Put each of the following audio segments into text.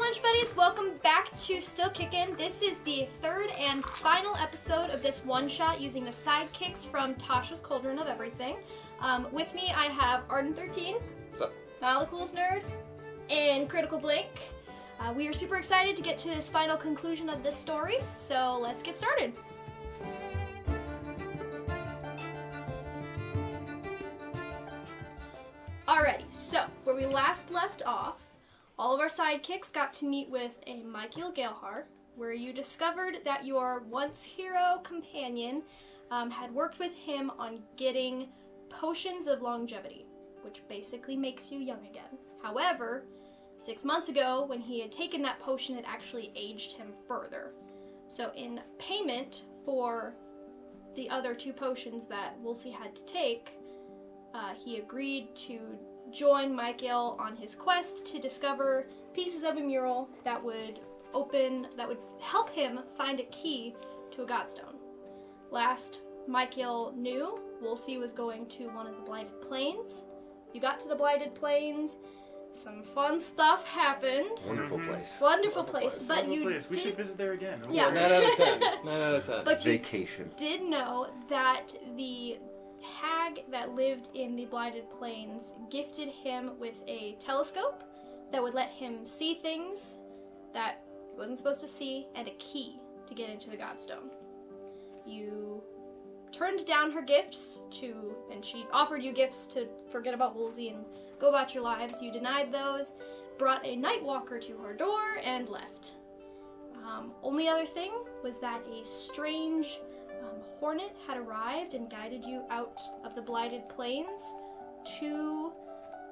Lunch Buddies, welcome back to Still Kickin'. This is the third and final episode of this one-shot using the sidekicks from Tasha's Cauldron of Everything. With me, I have Arden XIII. What's up? MalTheCoolest nerd, and Kritical Blink. We are super excited to get to this final conclusion of this story, so let's get started. Alrighty, so where we last left off, all of our sidekicks got to meet with a Michael Galehar, where you discovered that your once hero companion had worked with him on getting potions of longevity, which basically makes you young again. However, 6 months ago, when he had taken that potion, it actually aged him further. So in payment for the other 2 potions that Woolsey had to take, he agreed to join Michael on his quest to discover pieces of a mural that would help him find a key to a godstone. Last Michael knew, Woolsey was going to one of the Blighted Plains. You got to the Blighted Plains, some fun stuff happened. Wonderful place. Wonderful place. But Wonderful you place. We should visit there again. Yeah. 9 out of 10. 9 out of 10. But you Vacation. did know that the hag that lived in the Blighted Plains gifted him with a telescope that would let him see things that he wasn't supposed to see, and a key to get into the godstone. You turned down her gifts and she offered you gifts to forget about Woolsey and go about your lives. You denied those, brought a Nightwalker to her door, and left. Only other thing was that a strange hornet had arrived and guided you out of the Blighted Plains to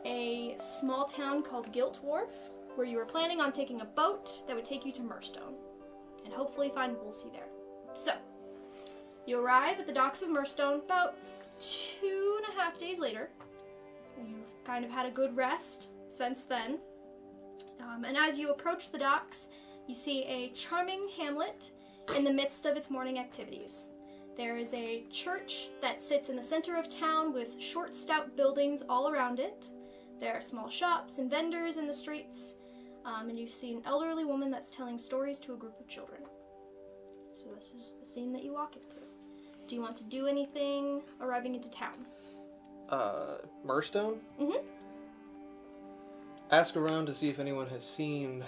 a small town called Gilt Wharf, where you were planning on taking a boat that would take you to Murstone, and hopefully find Woolsey there. So, you arrive at the docks of Murstone about 2.5 days later. You've kind of had a good rest since then. And as you approach the docks, you see a charming hamlet in the midst of its morning activities. There is a church that sits in the center of town with short, stout buildings all around it. There are small shops and vendors in the streets, and you see an elderly woman that's telling stories to a group of children. So this is the scene that you walk into. Do you want to do anything arriving into town? Murstone? Mm-hmm. Ask around to see if anyone has seen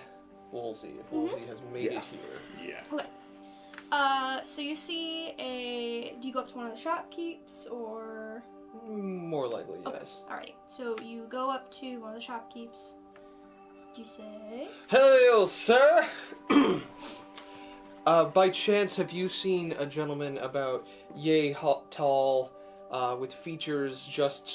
Woolsey, if Woolsey has made it here. Yeah. Okay. So you see do you go up to one of the shopkeepers, or? More likely, yes. Alrighty. So you go up to one of the shopkeepers. Do you say? Hail, sir! By chance, have you seen a gentleman about yay tall, with features just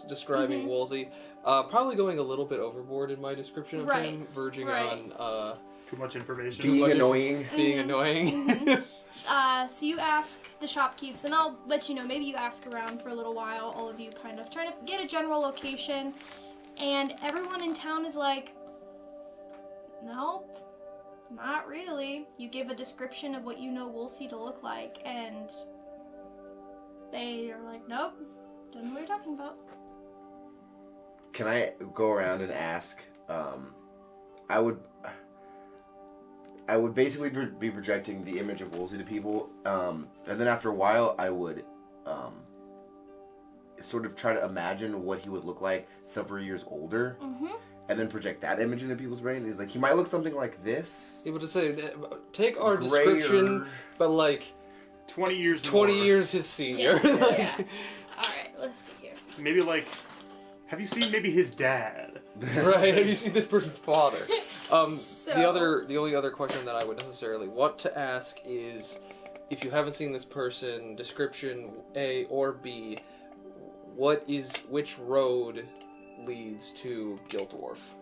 describing Woolsey? Probably going a little bit overboard in my description of him, verging on, Too much information. Being annoying. So you ask the shopkeepers, and I'll let you know, maybe you ask around for a little while, all of you kind of trying to get a general location, and everyone in town is like, nope, not really. You give a description of what you know Woolsey to look like, and they are like, nope, don't know what you're talking about. Can I go around and ask, I would basically be projecting the image of Woolsey to people, and then after a while I would sort of try to imagine what he would look like several years older, and then project that image into people's brain. He's like, he might look something like this. Able to say, take our description, but like 20 years 20 more. years his senior. Yeah. Alright, let's see here. Maybe like, have you seen maybe his dad? Right, have you seen this person's father? So- The only other question that I would necessarily want to ask is, if you haven't seen this person, description A or B, which road leads to Gilt Wharf?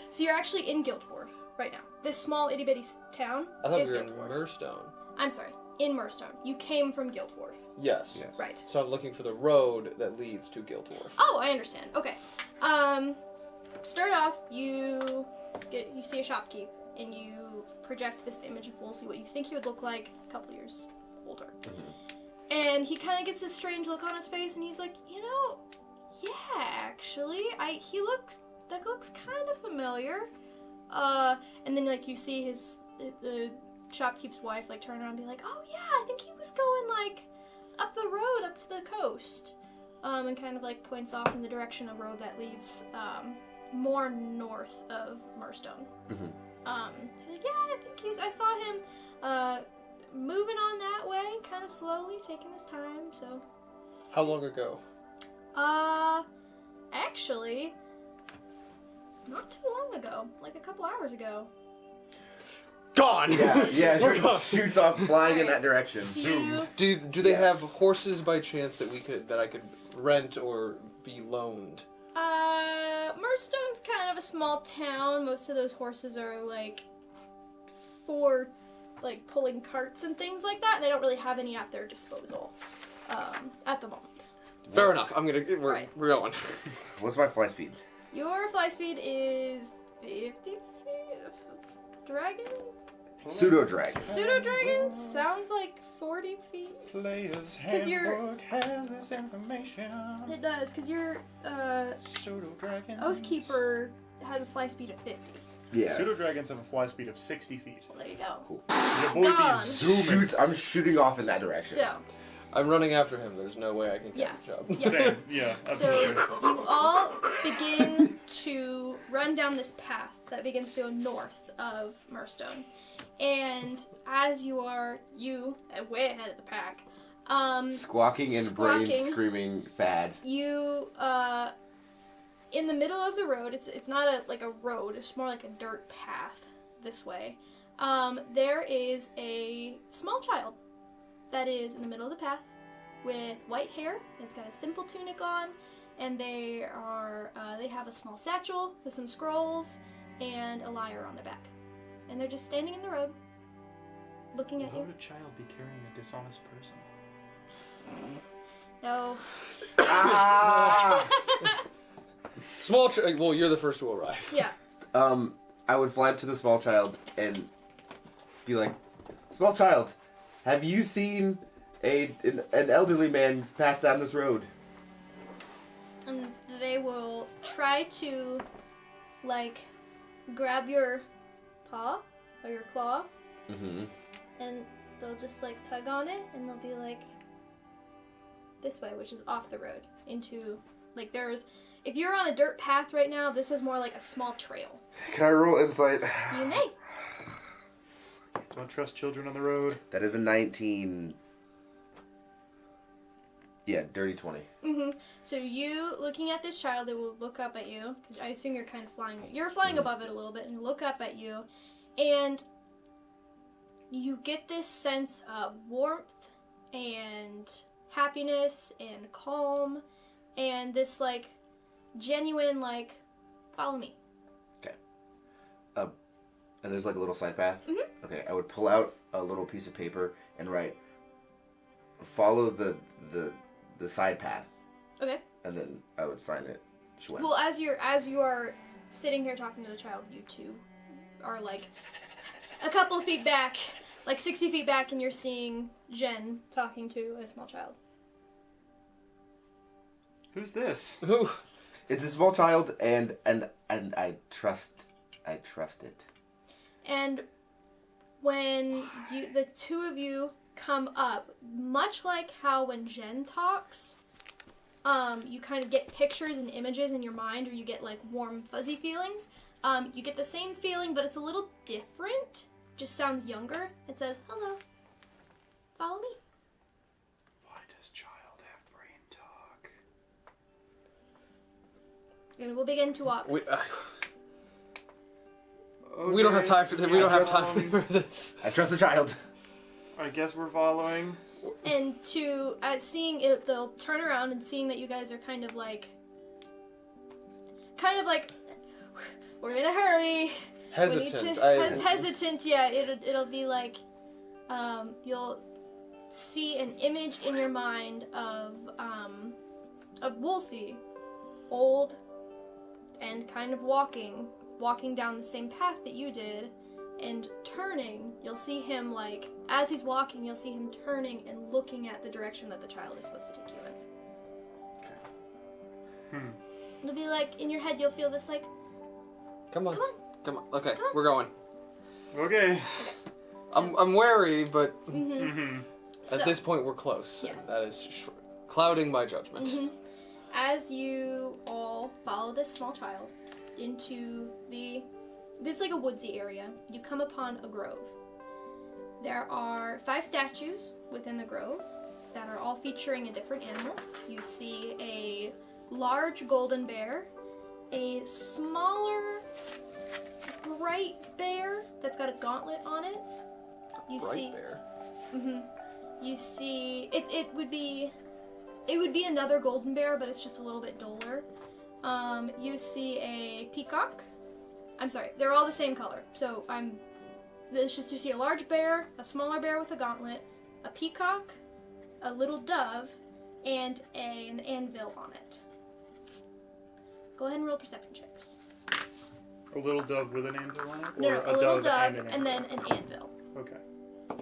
So you're actually in Gilt Wharf right now. This small itty bitty town I thought is we were in Gilt Wharf. Murstone. I'm sorry, in Murstone. You came from Gilt Wharf. Yes. Right. So I'm looking for the road that leads to Gilt Wharf. Oh, I understand. Okay. Start off, you see a shopkeep, and you project this image of Woolsey, what you think he would look like a couple years older. And he kind of gets this strange look on his face, and he's like, yeah, actually, that looks kind of familiar. And then like you see the shopkeep's wife like turn around and be like, oh yeah, I think he was going like up the road up to the coast, and kind of like points off in the direction of road that leaves more north of Murstone. She's like, yeah, I think I saw him moving on that way, kind of slowly, taking his time. So How long ago? Actually, not too long ago, like a couple hours ago. Gone. Yeah, shoots off flying in that direction. Zoom. Do they Yes. have horses by chance that I could rent or be loaned? Murstone's kind of a small town. Most of those horses are like for like pulling carts and things like that. They don't really have any at their disposal at the moment. Fair enough. We're going. What's my fly speed? Your fly speed is 50 feet. Dragon? Pseudo-dragon. Pseudo-dragon sounds like 40 feet. Player's 'Cause you're- handbook has this information. It does, because your Pseudo-dragon. Oathkeeper has a fly speed of 50. Yeah. Pseudo-dragons have a fly speed of 60 feet. Well, there you go. Cool. Your boy Gone. be zooming. I'm shooting off in that direction. So, I'm running after him. There's no way I can Yeah. catch up. Yeah. Same. Yeah, absolutely. So you all begin to run down this path that begins to go north of Murstone. And as you are, way ahead of the pack, Squawking and brain Squawking. screaming fad. you, in the middle of the road, it's not like a road, it's more like a dirt path this way. There is a small child that is in the middle of the path with white hair. It's got a simple tunic on, and they have a small satchel with some scrolls and a lyre on their back. And they're just standing in the road, looking at How you. would a child be carrying a dishonest person? No. Well, you're the first to arrive. Yeah. I would fly up to the small child and be like, "Small child, have you seen an elderly man pass down this road?" And they will try to, like, grab your paw or your claw, Mm-hmm. and they'll just, like, tug on it, and they'll be like, this way, which is off the road, into, like, if you're on a dirt path right now, this is more like a small trail. Can I roll insight? You may. Don't trust children on the road. That is a 19. Yeah, dirty 20. Mm-hmm. So you, looking at this child, it will look up at you, because I assume you're kind of flying. You're flying above it a little bit, and look up at you, and you get this sense of warmth and happiness and calm, and this, like, genuine, like, follow me. And there's like a little side path? Mhm. Okay, I would pull out a little piece of paper and write, follow the side path. Okay. And then I would sign it. Schwen. Well, as you are sitting here talking to the child, you two are, like, a couple feet back, like 60 feet back, and you're seeing Jen talking to a small child. Who's this? Who? It's a small child, and I trust it. And when the two of you come up, much like how when Jen talks, you kind of get pictures and images in your mind, or you get like warm, fuzzy feelings. You get the same feeling, but it's a little different. Just sounds younger. It says, "Hello, follow me." Why does child have brain talk? And we'll begin to walk. We don't have time for this. We don't have time Um, for this. I trust the child. I guess we're following. And seeing it, they'll turn around and seeing that you guys are kind of like, we're in a hurry. Hesitant. Hesitant, yeah. It'll be like, you'll see an image in your mind of Woolsey, old, and kind of walking down the same path that you did, and turning. You'll see him, like, as he's walking, you'll see him turning and looking at the direction that the child is supposed to take you in. Hmm. It'll be like, in your head, you'll feel this, like, Come on. come Come on. Okay, we're going. Okay. I'm wary, but Mm-hmm. at this point we're close. Yeah. And that is clouding my judgment. As you all follow this small child into this is like a woodsy area, you come upon a grove. There are 5 statues within the grove that are all featuring a different animal. You see a large golden bear, a smaller bright bear that's got a gauntlet on it. You Bright see, bear. you see, it would be another golden bear, but it's just a little bit duller. You see a peacock. I'm sorry, they're all the same color. So it's just you see a large bear, a smaller bear with a gauntlet, a peacock, a little dove, and an anvil on it. Go ahead and roll perception checks. A little dove with an anvil on it? No, Or a little dove and an and then anvil? an anvil. Okay.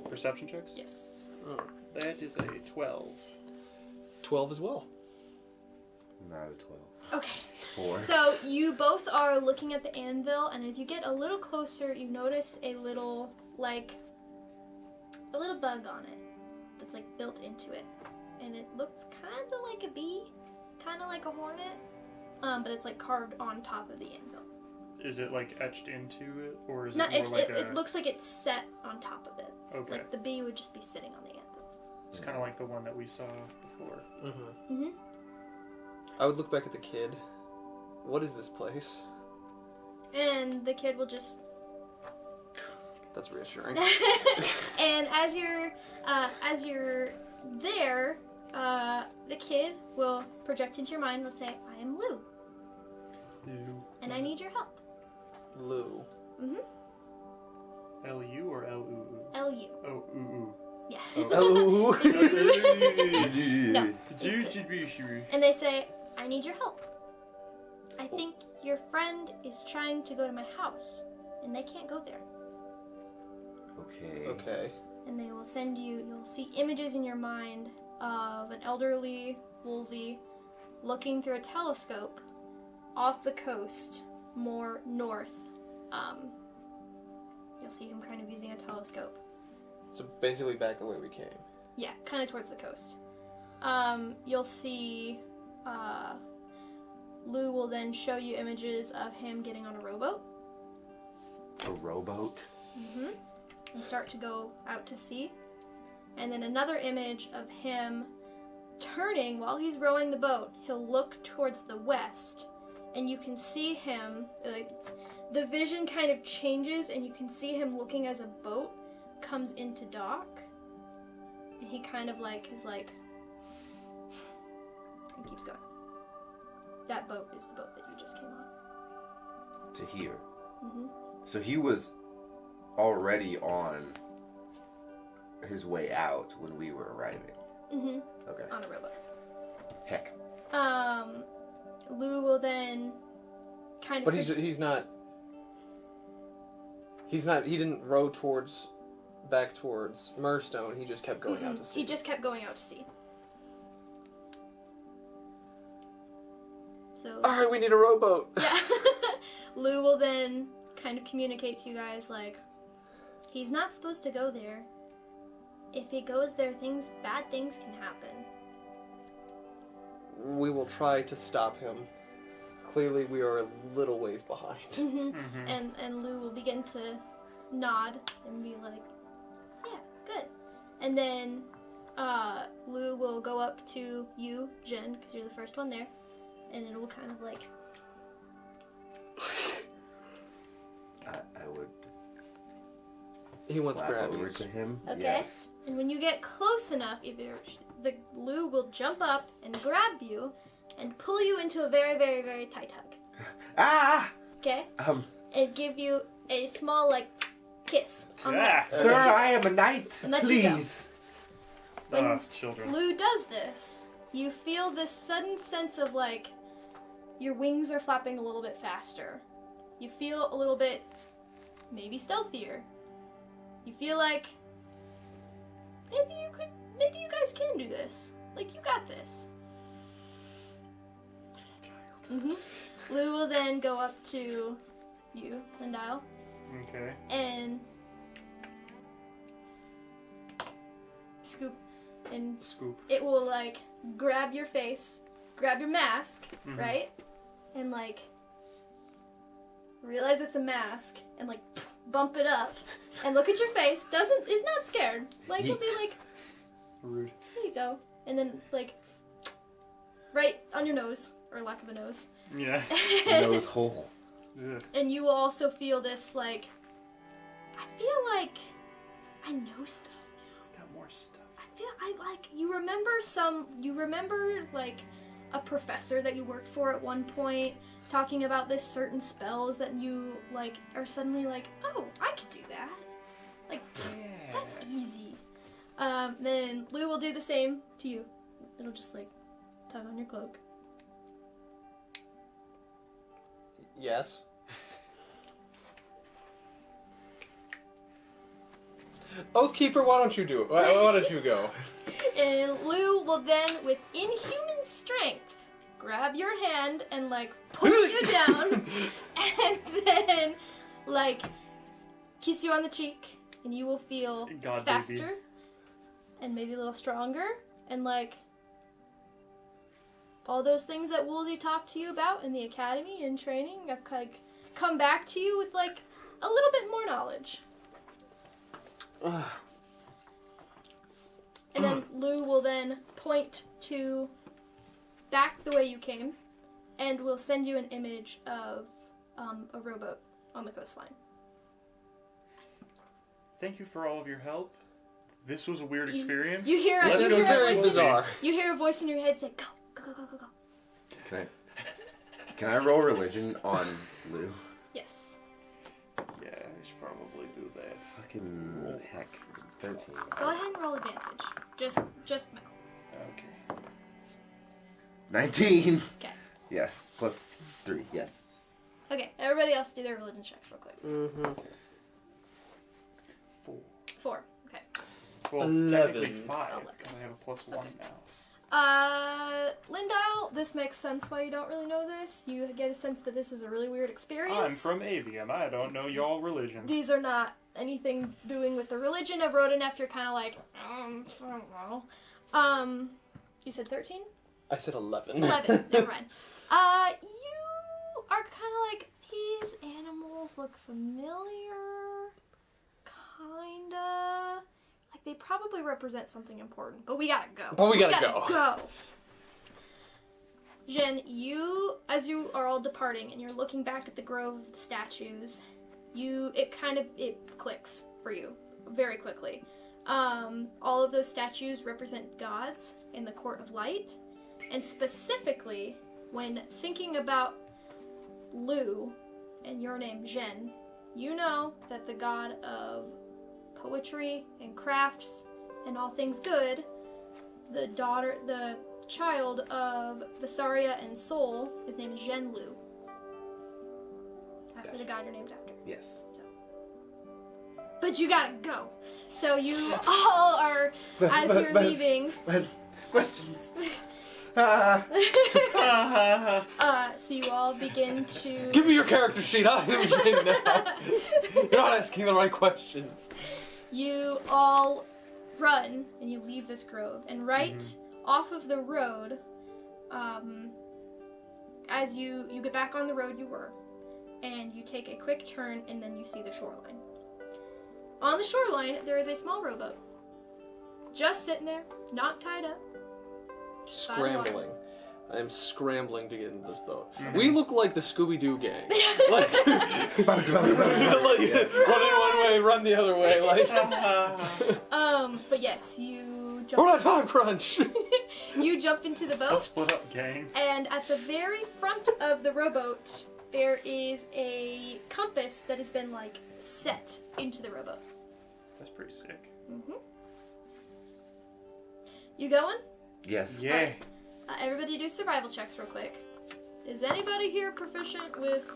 Perception checks? Yes. That is a 12. 12 as well. Not a 12. Okay. 4. So you both are looking at the anvil, and as you get a little closer, you notice a little bug on it that's like built into it, and it looks kind of like a bee, kind of like a hornet, but it's like carved on top of the anvil. Is it like etched into it, or is Not it more etched. like It looks like it's set on top of it. Okay. Like the bee would just be sitting on the anvil. It's kind of like the one that we saw before. I would look back at the kid. What is this place? And the kid will just. That's reassuring. And as you're there, the kid will project into your mind and will say, "I am Lou, and I need your help." Lou. L-U or L-U-U? L-U. Oh, ooh. Yeah. Oh. No. And they say, "I need your help. I think your friend is trying to go to my house, and they can't go there." Okay. And they will send you'll see images in your mind of an elderly Woolsey looking through a telescope off the coast, more north. You'll see him kind of using a telescope. So basically back the way we came. Yeah, kind of towards the coast. You'll see Lou will then show you images of him getting on a rowboat. A rowboat? And start to go out to sea. And then another image of him turning while he's rowing the boat. He'll look towards the west, and you can see him, like, the vision kind of changes, and you can see him looking as a boat comes into dock. And he kind of like is like, and keeps going. That boat is the boat that you just came on. To here. So he was already on his way out when we were arriving. Okay. On a rowboat. Heck. Lou will then kind of. But he's not. He didn't row back towards Murstone. He just kept going out to sea. He just kept going out to sea. So. All right, we need a rowboat. Yeah. Lou will then kind of communicate to you guys like, he's not supposed to go there. If he goes there, bad things can happen. We will try to stop him. Clearly, we are a little ways behind. And Lou will begin to nod and be like, yeah, good. And then Lou will go up to you, Jen, because you're the first one there, and it will kind of like... I would He wants flap over grabbies. to him. Okay. Yes. And when you get close enough, the Lou will jump up and grab you and pull you into a very, very, very tight hug. Ah! Okay? And give you a small, like, kiss on the neck. Sir, I am a knight. And let you go. Please. When Children. Lou does this, you feel this sudden sense of, like, your wings are flapping a little bit faster. You feel a little bit, maybe stealthier. You feel like, maybe you guys can do this. Like, you got this. Lou will then go up to you, Lindile. Okay. And scoop. And Scoop. it will, like, grab your face, grab your mask, right? And, like, realize it's a mask, and, like, bump it up, and look at your face, is not scared. Like, he'll be like, Rude. here you go. And then, like, right on your nose, or lack of a nose. Yeah. Nose hole. Ugh. And you will also feel this, like, I feel like I know stuff now. Got more stuff. You remember, like, a professor that you worked for at one point talking about this certain spells that you, like, are suddenly like, oh, I could do that. Like, that's easy. Then Lou will do the same to you. It'll just, like, tug on your cloak. Yes. Oathkeeper, why don't you do it? Why don't you go? And Lou will then, with inhuman strength, grab your hand and, like, pull you down, and then, like, kiss you on the cheek, and you will feel God, faster, baby. and maybe a little stronger, and, like, all those things that Woolsey talked to you about in the academy and training, I've, like, come back to you with, like, a little bit more knowledge. And then Lou will then point to back the way you came, and will send you an image of a rowboat on the coastline. Thank you for all of your help. This was a weird experience. You hear Let's go. Very bizarre. You hear a voice in your head say, "Go, go, go, go, go." Can I roll religion on Lou? Yes. Yeah, I should probably do that. Fucking heck. 13. Go ahead and roll advantage. Just Mel. Okay. 19. Okay. Yes. Plus 3. Yes. Okay. Everybody else do their religion checks real quick. Mm-hmm. 4. 4. Okay. Well, 11. technically 5, 11. because I have a plus 1 now. Lindile, this makes sense why you don't really know this. You get a sense that this is a really weird experience. I'm from Avian. I don't know y'all religion. These are not anything doing with the religion of Rodinef. You're kind of like, I don't know. You said 13? I said 11. 11. Never mind. You are kind of like, these animals look familiar. Kinda. Like, they probably represent something important, but we gotta go. We gotta go. Jen, as you are all departing and you're looking back at the grove of the statues, it clicks for you very quickly. All of those statues represent gods in the Court of Light, and specifically, when thinking about Lou and your name, Jen, you know that the god of poetry and crafts and all things good, the child of Visaria and Sol, his name is Zhenlu. After the god you're named after. Yes. But you gotta go. So you all are, as you're leaving. Questions. So you all begin to. Give me your character sheet. I'm imaging now. You're not asking the right questions. You all run and you leave this grove, and right off of the road, as you get back on the road you were, and you take a quick turn, and then you see the shoreline. On the shoreline, there is a small rowboat, just sitting there, not tied up. Scrambling. I am scrambling to get in this boat. We look like the Scooby-Doo gang. Like, running one way, run the other way. Like, But yes, you jump. we're on a time crunch. You jump into the boat. Let's split up, gang. And at the very front of the rowboat, there is a compass that has been, like, set into the rowboat. That's pretty sick. You going? Yes. Yeah. Alright. Everybody do survival checks real quick. Is anybody here proficient with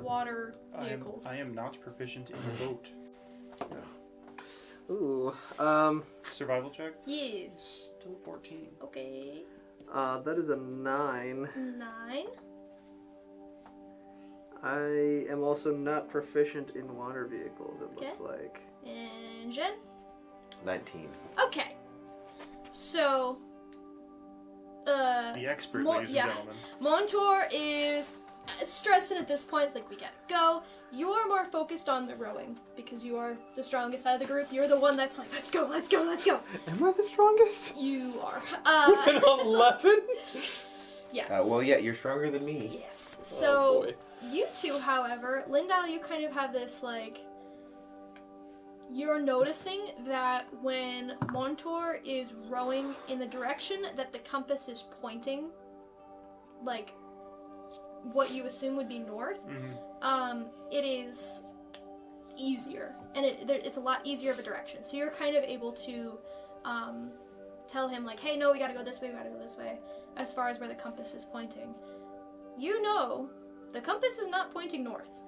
water vehicles? I am not proficient in a boat. Ooh, Survival check? Yes. Still 14. Okay. that is a 9. 9. I am also not proficient in water vehicles, it looks like. And Jen? 19. Okay. So, The expert, ladies and gentlemen. Montour is stressing at this point. It's like, we gotta go. You are more focused on the rowing because you are the strongest out of the group. You're the one that's like, let's go, let's go, let's go. Am I the strongest? You are. An 11? Yes. Well, yeah, you're stronger than me. Yes. Oh, So, boy. you two, however, Lindau, you kind of have this, like, you're noticing that when Montour is rowing in the direction that the compass is pointing, like, what you assume would be north, it is easier. And it's a lot easier of a direction. So you're kind of able to tell him, like, hey, no, we gotta go this way, we gotta go this way, as far as where the compass is pointing. You know, the compass is not pointing north.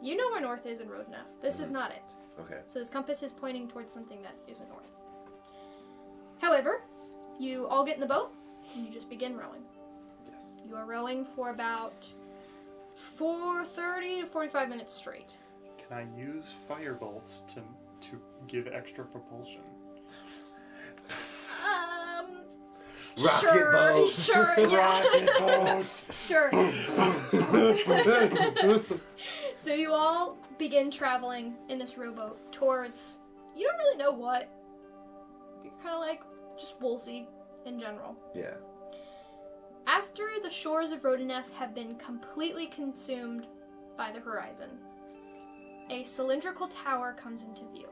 You know where north is in Road Enough. This is not it. Okay. So this compass is pointing towards something that isn't north. However, you all get in the boat, and you just begin rowing. Yes. You are rowing for about 30 to 45 minutes straight. Can I use fire bolts to give extra propulsion? Rocket Sure, boat. sure, yeah. Rocket boat! Sure. So you all begin traveling in this rowboat towards, you don't really know what. You're kind of like, just Woolsey in general. Yeah. After the shores of Rodenef have been completely consumed by the horizon, a cylindrical tower comes into view.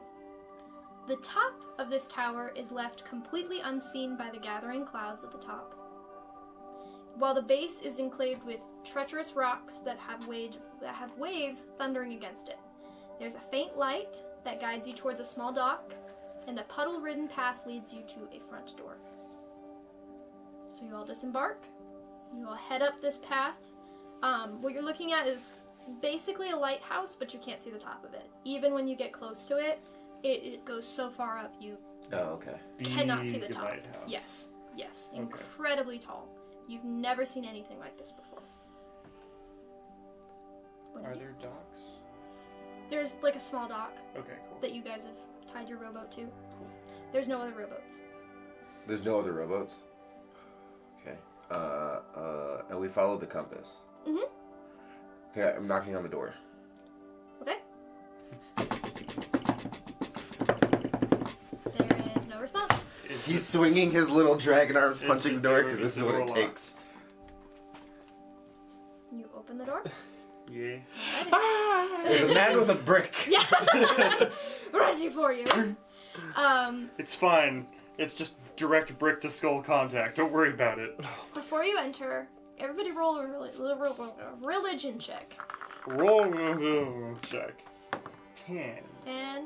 The top of this tower is left completely unseen by the gathering clouds at the top, while the base is enclaved with treacherous rocks that have waves thundering against it. There's a faint light that guides you towards a small dock, and a puddle-ridden path leads you to a front door. So you all disembark. You all head up this path. What you're looking at is basically a lighthouse, but you can't see the top of it. Even when you get close to it, it goes so far up you Oh, okay. cannot see the top. Lighthouse. Yes, Okay. incredibly tall. You've never seen anything like this before. What Are do you- there docks? There's like a small dock Okay, cool. that you guys have tied your rowboat to. There's no other rowboats. There's no other rowboats? Okay. And we followed the compass. Mhm. Okay, I'm knocking on the door. Okay. There is no response. He's swinging his little dragon arms, punching the door, because this is what it door takes. You open the door. Yeah. There's a man with a brick. Yeah. Ready for you. It's fine. It's just direct brick to skull contact. Don't worry about it. Before you enter, everybody roll a religion check. Roll check. 10. And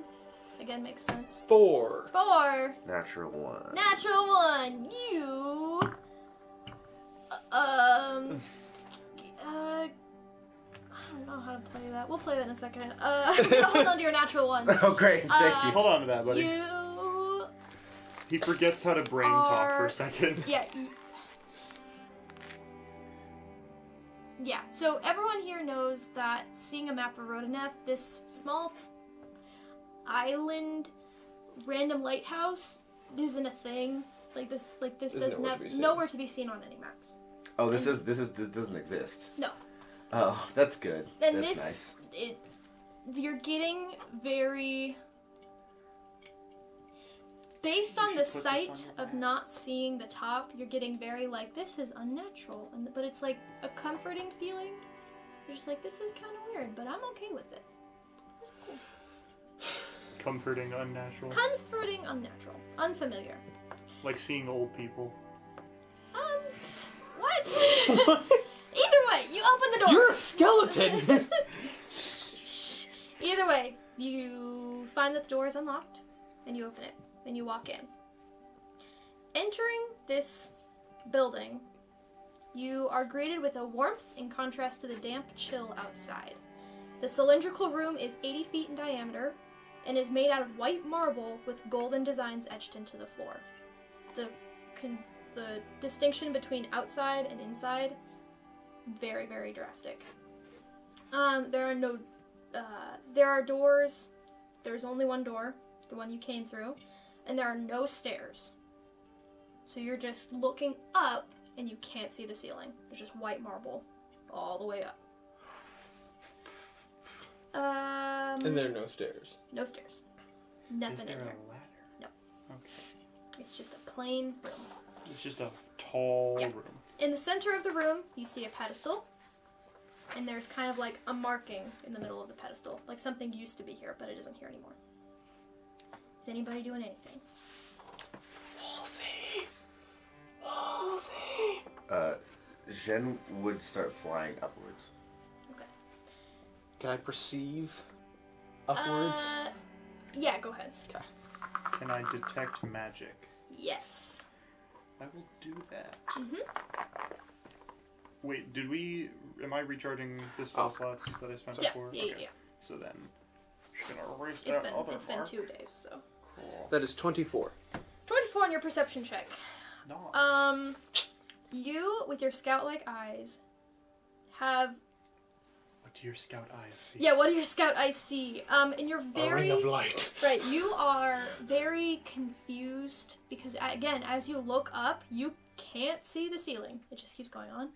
again, makes sense. 4. 4. Natural 1. Natural 1. You. I don't know how to play that. We'll play that in a second. Hold on to your natural 1. Oh, great. Thank you. Hold on to that, buddy. You. He forgets how to brain talk for are- a second. Yeah. Yeah, so everyone here knows that seeing a map of Rodenef, this small island random lighthouse isn't a thing. This There's does nowhere to be seen. nowhere to be seen on any maps. Oh, this doesn't exist. No. Oh, that's good. And That's this nice. you're getting very based on should the put this sight on your of map. not seeing the top, you're getting very like, this is unnatural, but it's like a comforting feeling. You're just like, this is kind of weird, but I'm okay with it. It's cool. Comforting, unnatural. Comforting, unnatural, unfamiliar. Like seeing old people. What? Either way, you open the door. You're a skeleton! Either way, you find that the door is unlocked, and you open it, and you walk in. Entering this building, you are greeted with a warmth in contrast to the damp chill outside. The cylindrical room is 80 feet in diameter, and is made out of white marble with golden designs etched into the floor. The distinction between outside and inside, very, very drastic. There are doors. There's only one door, the one you came through, and there are no stairs. So you're just looking up, and you can't see the ceiling. There's just white marble all the way up. And there are no stairs. No stairs. Nothing Is there in a here. ladder? No. Okay. It's just a plain room. It's just a tall Yeah. room. In the center of the room, you see a pedestal, and there's kind of like a marking in the middle of the pedestal, like something used to be here, but it isn't here anymore. Is anybody doing anything? Wolsey! Jen would start flying upwards. Okay. Can I perceive upwards? Yeah, go ahead. Okay. Can I detect magic? Yes. I will do that. Mhm. Wait, am I recharging the spell slots that I spent Yeah, before? yeah, Okay. yeah. So then, just gonna erase It's that been other it's been mark. 2 days, so. Cool. That is 24. 24 on your perception check. Nice. You with your scout-like eyes have. What do your scout eyes see? Yeah, what do your scout eyes see? And you're very. light. Right, you are very confused because, again, as you look up, you can't see the ceiling. It just keeps going on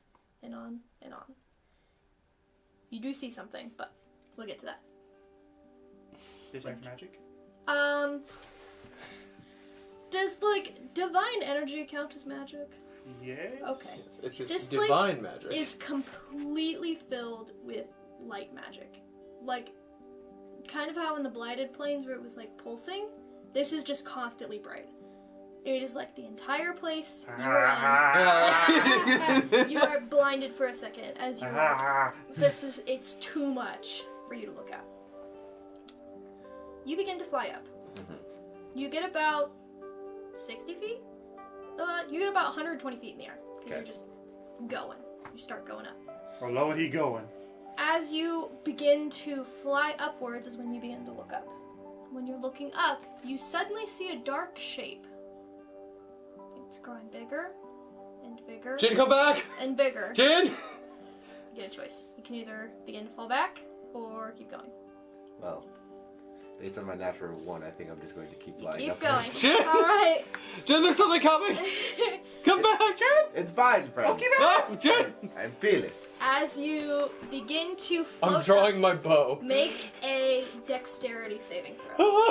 and on and on. You do see something, but we'll get to that. Detect magic? Does, like, divine energy count as magic? Yes. Okay. It's just This place divine magic. Is completely filled with light magic. Like, kind of how in the Blighted Plains where it was, like, pulsing, this is just constantly bright. It is like the entire place you are in. You are blinded for a second as you walk. It's too much for you to look at. You begin to fly up. You get about 60 feet? You get about 120 feet in the air. Because you're just going. You start going up. Well, low he going. As you begin to fly upwards is when you begin to look up. When you're looking up, you suddenly see a dark shape. It's growing bigger and bigger Jin, come back! and bigger. Jin! You get a choice. You can either begin to fall back or keep going. Well, based on my natural 1, I think I'm just going to keep You flying keep upwards. going. Jin! Alright. Jin, there's something coming! Come back, Jin! It's fine, friends. No, Jin! I'm fearless. As you begin to float I'm drawing up, my bow. make a dexterity saving throw.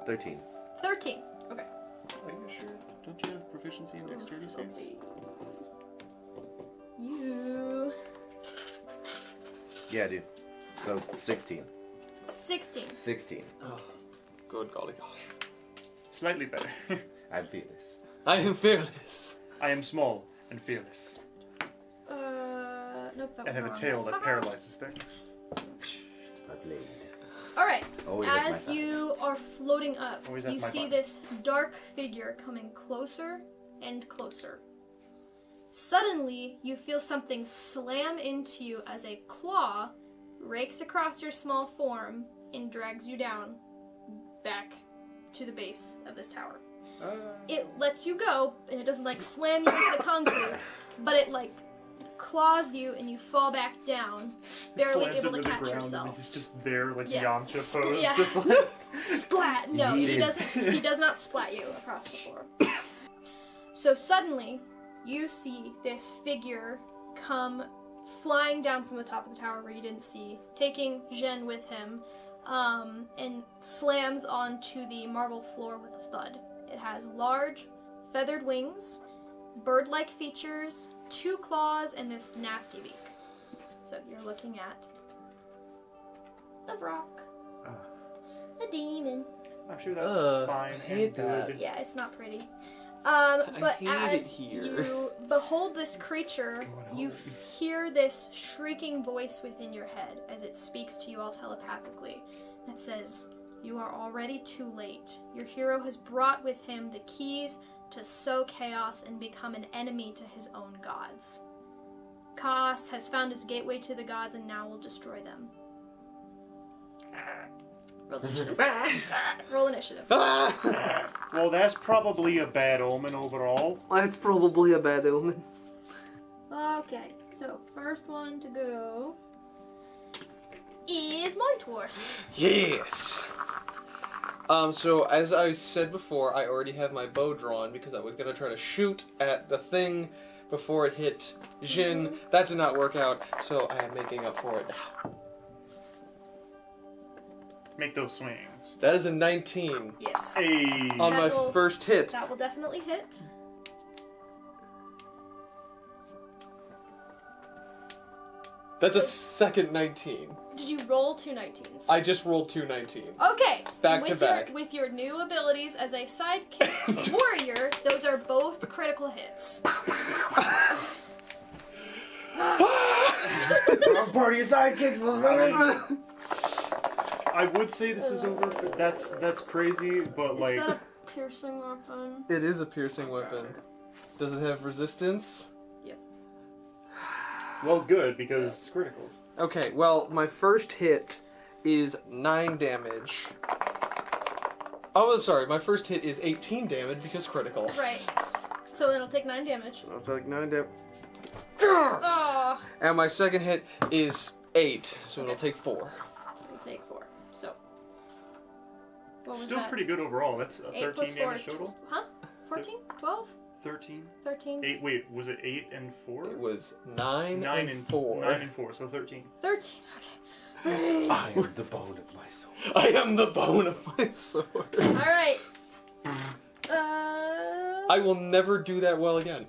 13. 13. Okay. Are you sure? Don't you have proficiency in dexterity saves? You. Yeah, I do. So, 16. 16. 16. Oh, good golly gosh. Slightly better. I'm fearless. I am fearless. I am small and fearless. Nope, that was And have a wrong. tail That's that not- paralyzes things. My blade. Alright, Always at my as side. you are floating up, Always at you my see butt. this dark figure coming closer and closer. Suddenly, you feel something slam into you as a claw rakes across your small form and drags you down back to the base of this tower. It lets you go, and it doesn't like slam you into the concrete, but it like claws you and you fall back down, barely Slams able to into the catch ground yourself. And he's just there like Yeah. Yamcha pose. Yeah. Just like... Splat! No, he Yeeted. doesn't. He does not splat you across the floor. So suddenly, you see this figure come flying down from the top of the tower where you didn't see, taking Zhen with him, and slams onto the marble floor with a thud. It has large, feathered wings, bird-like features, 2 claws, and this nasty beak. So you're looking at a rock. A demon. I'm sure that's fine I hate and good. that. Yeah, it's not pretty. But hate it as here. you behold this creature, Going you home. hear this shrieking voice within your head as it speaks to you all telepathically. That says, "You are already too late. Your hero has brought with him the keys to sow chaos and become an enemy to his own gods. Chaos has found his gateway to the gods and now will destroy them." Roll initiative. Roll initiative. Well, that's probably a bad omen overall. That's probably a bad omen. Okay, so first one to go is Montour. Yes. So as I said before, I already have my bow drawn because I was gonna try to shoot at the thing before it hit Jin. That did not work out, so I am making up for it now. Make those swings. That is a 19 Yes. Hey. on my That will- first hit. That will definitely hit. That's a second 19. Did you roll 2 19s? I just rolled 2 19s. Okay. Back with to back. With your new abilities as a sidekick warrior, those are both critical hits. Wrong party of sidekicks, motherfucker. I would say this is over, but that's crazy, but like... Is that a piercing weapon? It is a piercing weapon. Does it have resistance? Well, good, because criticals. Okay, well, my first hit is 9 damage. Oh, sorry, my first hit is 18 damage because critical. Right. So it'll take 9 damage. I'll take 9 damage. Oh. And my second hit is 8, so it'll take 4. It'll take 4. So. What was Still that? pretty good overall. That's a 8 plus 13 4 damage is total. Huh? 14? 12? 13? 13? 8, wait, was it 8 and 4? It was 9 9 and 4. 9 and 4, so 13. 13. Okay. I am the bone of my soul. I am the bone of my sword. Alright. I will never do that well again.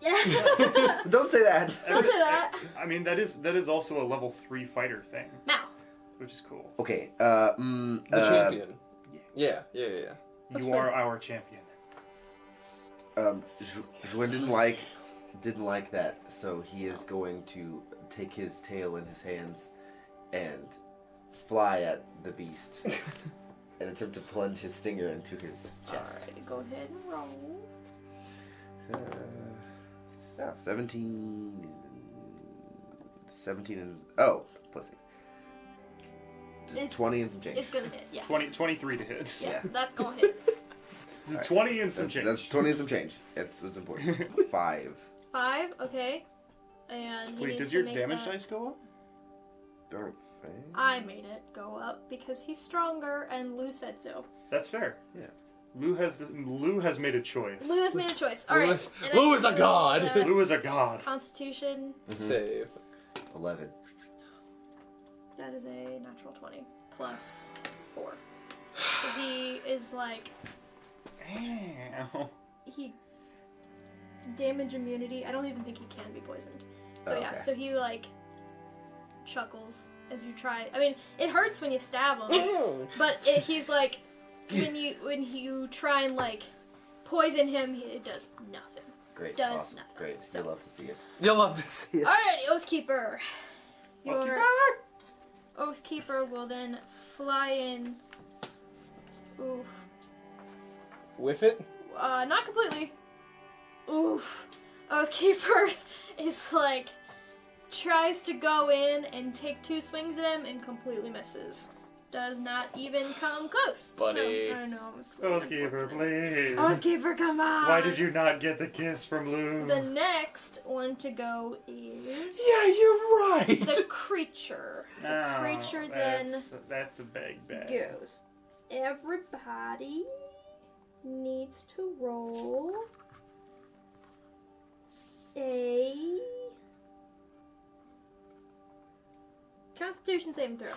Don't say that. Don't say that. I mean, that is also a level 3 fighter thing, Now. which is cool. Okay. The champion. Yeah. That's You fair. are our champion. Juin didn't like that, so he is going to take his tail in his hands and fly at the beast and attempt to plunge his stinger into his chest. Alright, go ahead and roll. 17 and plus 6. It's 20 and some change. It's gonna hit, yeah. 23 to hit. Yeah, that's gonna hit. Alright. 20 and some change. That's 20 and some change. It's important. 5. 5, okay. And he Wait, needs does to your make damage that- dice go up? Don't think. I made it go up because he's stronger and Lou said so. That's fair. Yeah. Lou has made a choice. Lou has made a choice. Lou Alright. is- and I Lou need is a to god. roll, Lou is a god. Constitution, Save. 11. that is a natural 20 plus 4. So he is like, Ow. he damage immunity. I don't even think he can be poisoned. So Oh, yeah, okay. so he like chuckles as you try. I mean, it hurts when you stab him, but he's like when you try and like poison him, it does nothing. Great. Does Awesome. nothing. Great. So- You'll love to see it. You'll love to see it. Alrighty, Oathkeeper. Your Oathkeeper will then fly in. Oof. Whiff it? Not completely. Oof. Oathkeeper is like tries to go in and take 2 swings at him and completely misses. Does not even come close. Buddy. So, I don't know. Oathkeeper, please. Oathkeeper, come on. Why did you not get the kiss from Lou? The next one to go is Yeah, you're right. the creature. The Oh, creature then that's a big bag. goes. Everybody needs to roll a Constitution saving throw.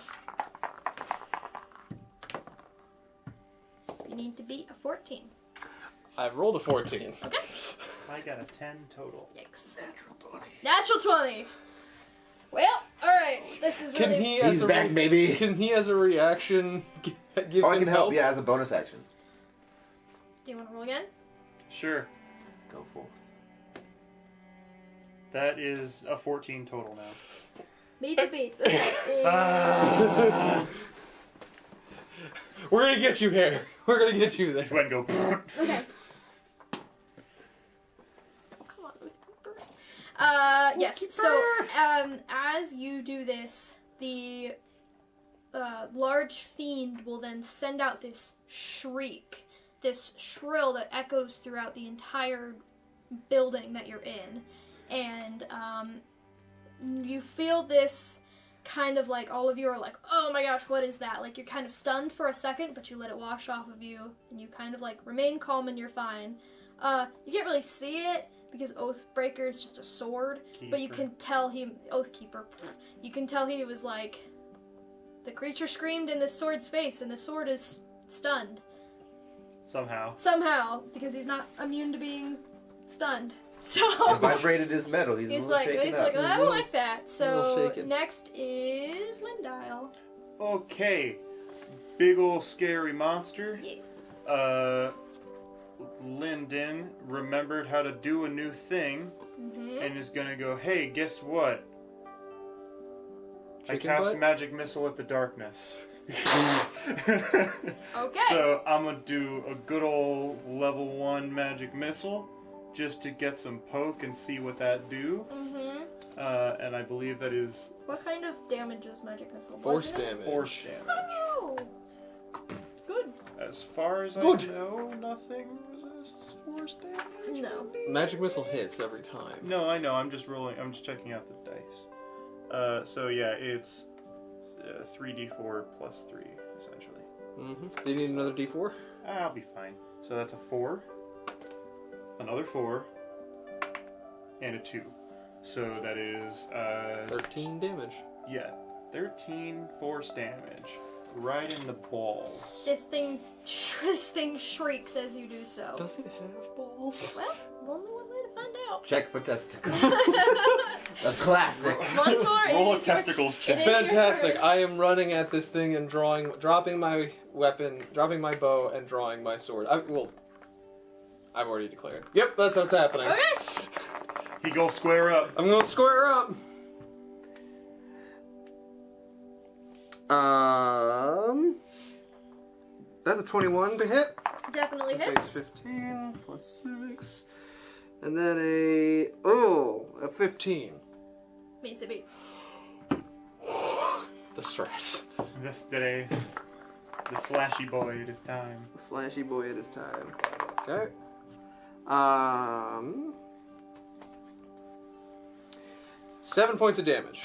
You need to beat a 14. I rolled a 14. Okay. I got a 10 total. Yikes. Natural 20. Well, alright. This is Can really... he, as He's a back, baby. Can he, as a reaction, give Oh, I him can help. Yeah, as a bonus action. Do you want to roll again? Sure. Go for. That is a 14 total now. Beats beats. Okay. We're gonna get you here. We're gonna get you there. Just went and go. Okay. Come on, Oathkeeper. Yes. So, as you do this, the large fiend will then send out this shriek, this shrill that echoes throughout the entire building that you're in. And you feel this kind of like, all of you are like, oh my gosh, what is that? Like, you're kind of stunned for a second, but you let it wash off of you, and you kind of like remain calm and you're fine. You can't really see it because Oathbreaker is just a sword, but you can tell Oathkeeper, you can tell he was like, the creature screamed in this sword's face, and the sword is stunned. Somehow, because he's not immune to being stunned. So It vibrated his metal. He's like, I don't like that. So next is Lindile. Okay. Big ol' scary monster. Yeah. Lyndon remembered how to do a new thing and is gonna go, hey, guess what? I cast magic missile at the darkness. Okay. So I'm gonna do a good old level 1 magic missile just to get some poke and see what that do. And I believe that is... What kind of damage is magic missile? Force damage. Force damage. Oh! Good. As far as I know, nothing resists force damage. No. Magic missile hits every time. No, I know. I'm just rolling. I'm just checking out the dice. So yeah, it's 3d4 plus 3, essentially. Do you need another d4? I'll be fine. So that's a 4, another 4, and a 2. So that is 13 damage. Yeah, 13 force damage, right in the balls. This thing shrieks as you do so. Does it have balls? Well, only one way to find out. check for testicles. A classic. Montour, Roll a it is your testicles check. it is your Fantastic! turn. I am running at this thing and dropping my weapon, dropping my bow, and drawing my sword. I've already declared. Yep, that's what's happening. Okay. He goes square up. I'm going to square up. That's a 21 to hit. Definitely Base hits. 15 plus 6. And then a 15. Means it beats. The stress. This today's the slashy boy. It is time. The slashy boy it is time. Okay. 7 points of damage.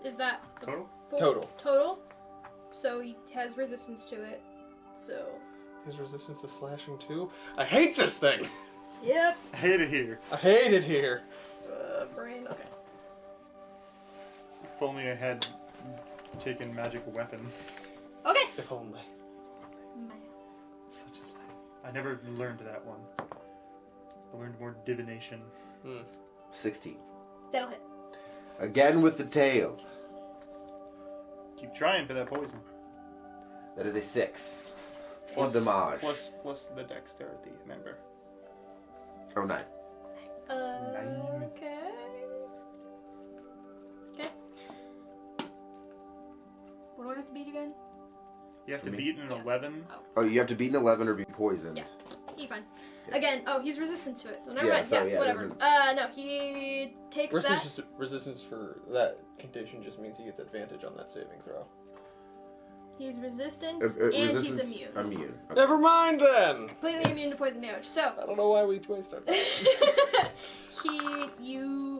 Is that the Total? Total. Total. So he has resistance to it. So. His resistance to slashing too. I hate this thing. Yep. I hate it here. I hate it here. Brain. Okay. If only I had taken magic weapon. Okay. If only. Such as life. I never learned that one. I learned more divination. 16. That'll hit. Again with the tail. Keep trying for that poison. That is a 6. Plus damage. plus the dexterity, remember? Oh, 9. 9. Okay. Okay. What do I have to beat again? You have to beat an 11. Oh, you have to beat an 11 or be poisoned. Yeah. He's fine. Yeah. Again, he's resistant to it, so never Yeah, mind. so, Yeah, yeah, whatever. doesn't- No, he takes that. Resistance for that condition just means he gets advantage on that saving throw. He's resistant and he's immune. Immune. Okay. Never mind then. Completely immune to poison damage. So, I don't know why we wasted our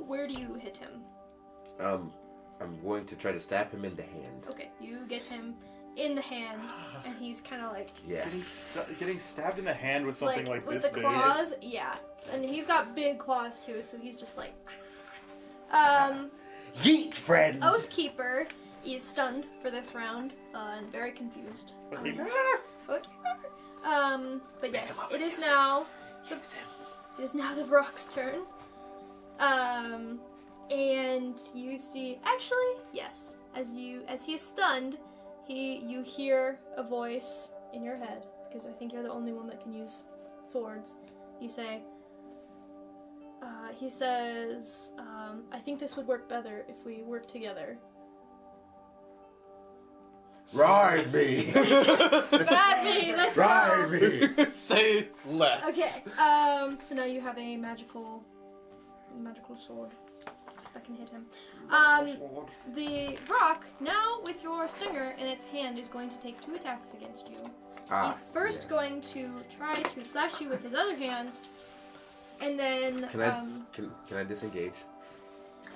where do you hit him? I'm going to try to stab him in the hand. Okay, you get him in the hand, and he's kind of like Yes. Getting stabbed in the hand with something like with this the big. claws. Yeah, and he's got big claws too, so he's just like. Yeet, friend! Oathkeeper is stunned for this round and very confused. Oathkeeper? But yes, it is now the Vrock's turn. And you see, actually, yes, as he is stunned, you hear a voice in your head, because I think you're the only one that can use swords. You say, he says, I think this would work better if we work together. Ride me! Ride me, let's Ride go! me! Say less. Okay, so now you have a magical sword that can hit him. The rock, now with your stinger in its hand, is going to take 2 attacks against you. He's first going to try to slash you with his other hand, and then Can I disengage?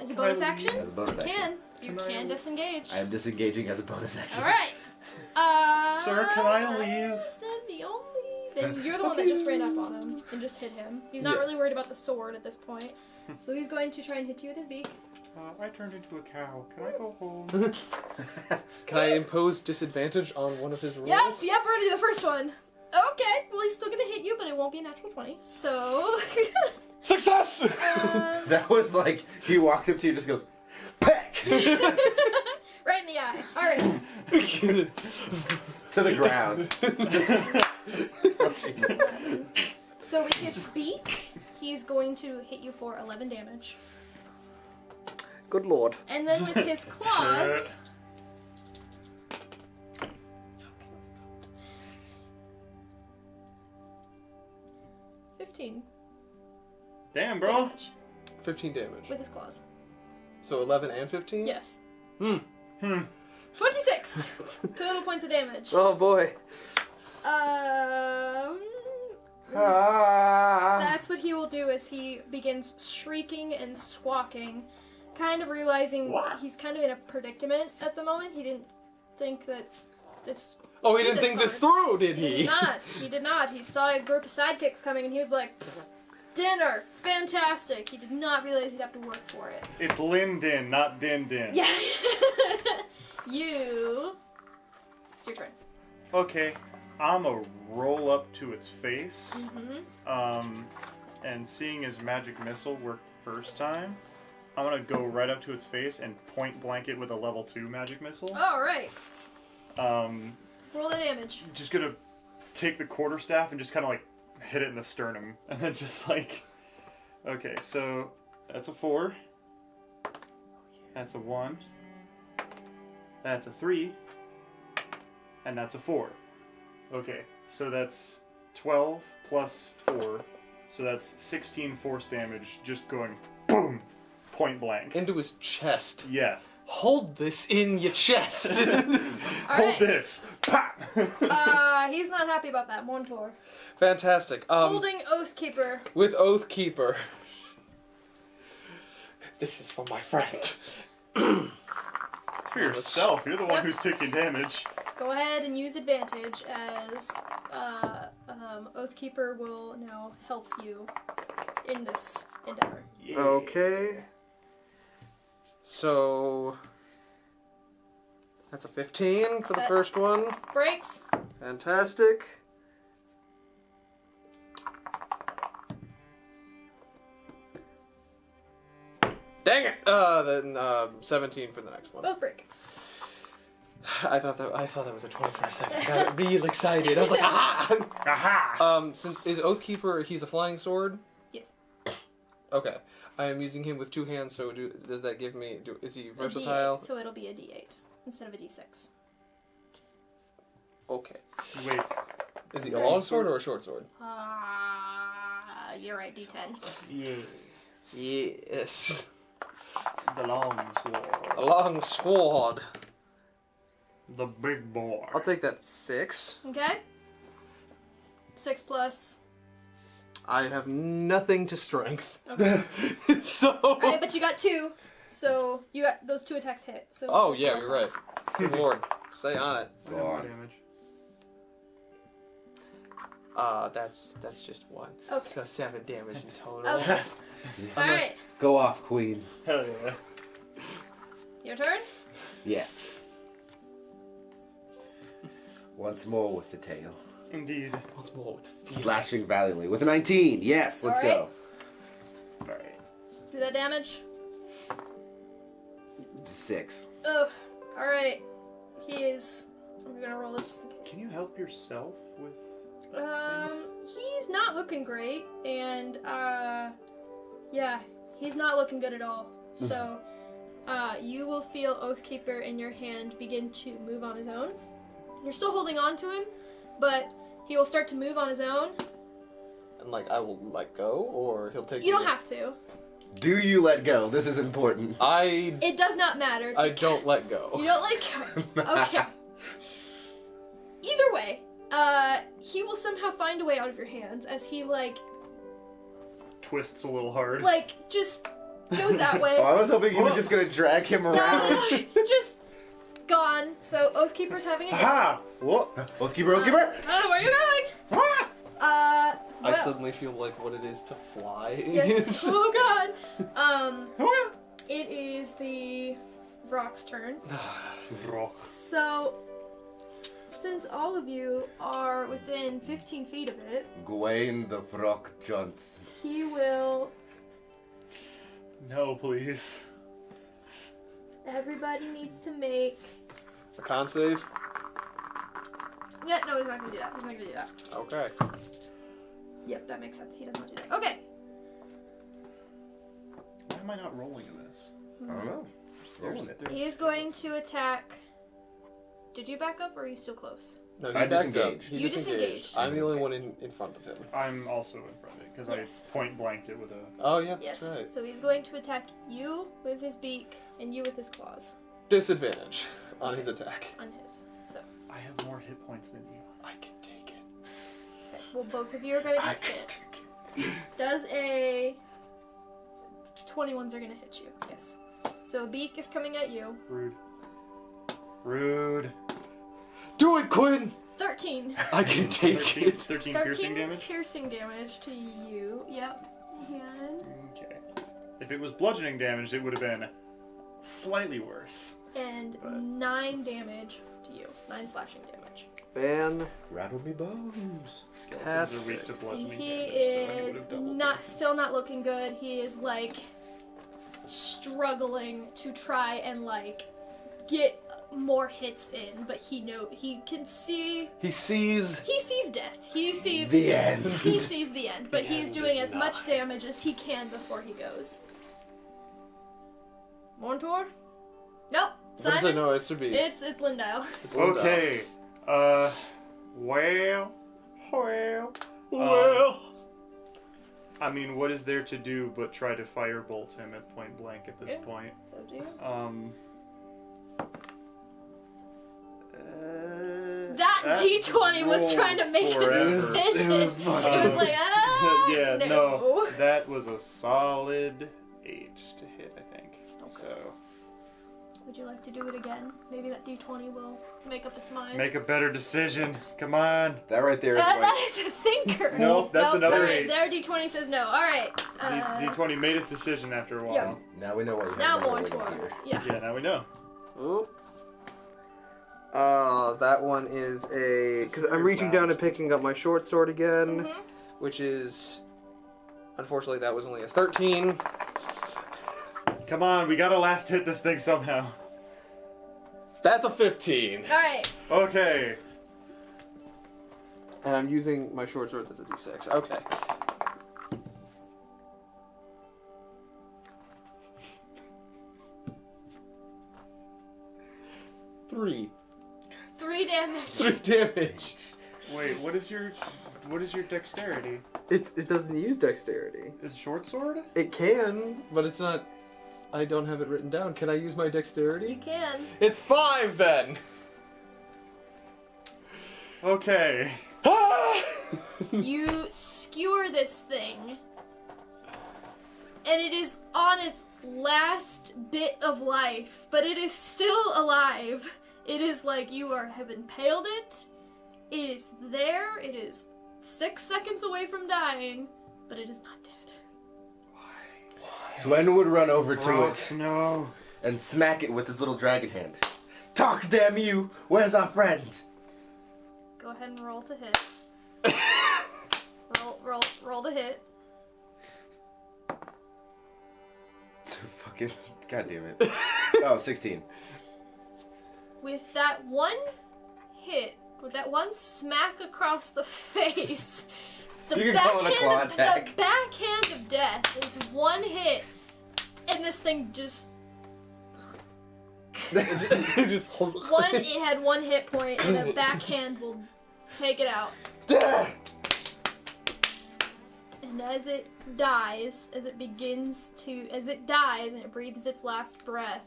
as a bonus action, As a bonus action. you can disengage. I am disengaging as a bonus action. All right. Sir, can I leave? Then you're the one that just ran up on him and just hit him. He's not really worried about the sword at this point, so he's going to try and hit you with his beak. I turned into a cow. Can I go home? Can I impose disadvantage on one of his rolls? Yep, already the first one. Okay, well he's still gonna hit you, but it won't be a natural 20. So Success! That was like, he walked up to you and just goes, peck! right in the eye. All right. To the ground. Just So with his beak, he's going to hit you for 11 damage. Good lord. And then with his claws... 15 Damn, bro. damage 15 damage. with his claws. So 11 and 15? Yes. Hmm. 26 total points of damage. Oh boy. That's what he will do as he begins shrieking and squawking, kind of realizing he's kind of in a predicament at the moment. He didn't think that this... Oh, he didn't think this through, did He he? did not. He did not. He saw a group of sidekicks coming and he was like, dinner, fantastic. He did not realize he'd have to work for it. It's Lin Din, not Din Din. Yeah. It's your turn. Okay, I'ma roll up to its face. Mm-hmm. And seeing his magic missile worked the first time, I'm gonna go right up to its face and point blank it with a level 2 magic missile. Alright. Um, Roll the damage. just gonna take the quarterstaff and just kind of like hit it in the sternum, and then just like, okay, so that's a 4, that's a 1, that's a 3, and that's a 4. Okay, so that's 12 plus 4, so that's 16 force damage, just going boom, point blank. Into his chest. Yeah. Hold this in your chest. Hold Alright. this. Pop. He's not happy about that. Montour. Fantastic. Holding Oathkeeper. With Oathkeeper. This is for my friend. For yourself, you're the one who's taking damage. Go ahead and use advantage as Oathkeeper will now help you in this endeavor. Yeah. Okay. So that's a 15 for the first one. Breaks. Fantastic. Dang it! Then 17 for the next one. Both break. I thought that was a 20 for a second. I got real excited. I was like, aha! Aha! Since is Oathkeeper, he's a flying sword. Yes. Okay, I am using him with 2 hands. So does that give me? Is he A versatile? D8, so it'll be a D8 instead of a D6. Okay. Wait. Is he a long sword or a short sword? You're right. D10. Yeah. Yes. The long sword. A long sword. The big boy. I'll take that 6. Okay. 6 plus. I have nothing to strength. Okay. So. Alright, but you got 2, so you got those 2 attacks hit. So. Oh yeah, you're right. Good lord, stay on it. Go More on. damage. That's just 1. Okay. So 7 damage in total. Okay. All right. Go off, queen. Hell yeah. Your turn. Yes. Once more with the tail. Indeed. Once more with feeling. Slashing valiantly with a 19. Yes, let's go. Alright. Do that damage. 6. Ugh. All right. He is. I'm gonna roll this just in case. Can you help yourself with... He's not looking great, and yeah, he's not looking good at all. So, you will feel Oathkeeper in your hand begin to move on his own. You're still holding on to him, but he will start to move on his own. And like I will let go, or he'll take. You don't have to. Do you let go? This is important. It does not matter. I don't let go. You don't let go. Okay. Either way, he will somehow find a way out of your hands as he, like, Twists a little hard. just goes that way. Oh, I was hoping he was just gonna drag him around. No, just gone. So Oathkeeper's having a day. Ha! What? Oathkeeper, Oathkeeper! Oh, where are you going? Ah! I Well, suddenly feel like what it is to fly. yes. Oh god. It is the Vrock's turn. Vrock. So, since all of you are within 15 feet of it, Gawain the Vrock Johnson. he will. No, please. Everybody needs to make. A con save? Yeah, no, he's not gonna do that. He's not gonna do that. Okay. Yep, that makes sense. He does not do that. Okay. Why am I not rolling in this? I don't know. Just rolling it. He is going to attack. Did you back up or are you still close? No, I he backed up. disengaged. He You disengaged. I'm the only one in front of him. I'm also in front of it because Yes. I point blanked it with a. Oh, yeah, Yes. that's right. So he's going to attack you with his beak and you with his claws Disadvantage on his attack. on his. So, I have more hit points than you. I can take it. okay. Well, both of you are going to I get can hit. take it. Does a 21s are going to hit you. Yes. So beak is coming at you. Rude. Rude. Do it, Quinn! 13. I can take 13, it. 13 piercing damage? Piercing damage to you. Yep. And Okay. If it was bludgeoning damage, it would have been slightly worse. But- 9 damage to you. 9 slashing damage. Ban. Rattle me bones. Skeletons are weak to And bludgeoning he damage, so he would is have doubled not it. still not looking good. He is like struggling to try and like get more hits in, but he can see He sees. death. He sees The end. He sees the end, but The he's end doing is as much damage as he can before he goes. Montour? Nope. What does Simon? it know? It should be. It's Lindau. It's Lindau. Okay. Well. I mean, what is there to do but try to firebolt him at point blank at this Yeah. point? So do you? That D20 was rolled trying to make a forever. decision. It was It fucking- was like, ah, yeah, no. that was a solid 8 to hit, I think. Okay. So, Would you like to do it again? Maybe that D20 will make up its mind. make a better decision. Come on. That right there is like... That is a thinker. Nope, that's another there- 8. Their D20 says no. All right. D20 made its decision after a while. Yeah. Now we know why you have Now no rolling Montour. here. Yeah. Yeah, now we know. Oop. That one is a... Because I'm reaching down and picking up my short sword again. Mhm. Which is. Unfortunately, that was only a 13. Come on, we gotta last hit this thing somehow. That's a 15. All right. Okay. And I'm using my short sword that's a d6. Okay. Three. 3 damage. 3 damage. Wait, what is your dexterity? It doesn't use dexterity. Is short sword? It can. But it's not. I don't have it written down. Can I use my You dexterity? can. It's 5 then! Okay. You skewer this thing, and it is on its last bit of life, but it is still alive. It is like you have impaled it. It is there. It is 6 seconds away from dying, but it is not dead. Gwen would run over to it No. and smack it with his little dragon hand. Talk, damn you! Where's our friend? Go ahead and roll to hit. roll to hit. Fucking... God damn it. Oh, 16. With that one hit, with that one smack across the face, You can call it a claw attack. The backhand of death is one hit, and this thing just it had 1 hit point, and the backhand will take it out. And And as it dies, as it dies and it breathes its last breath,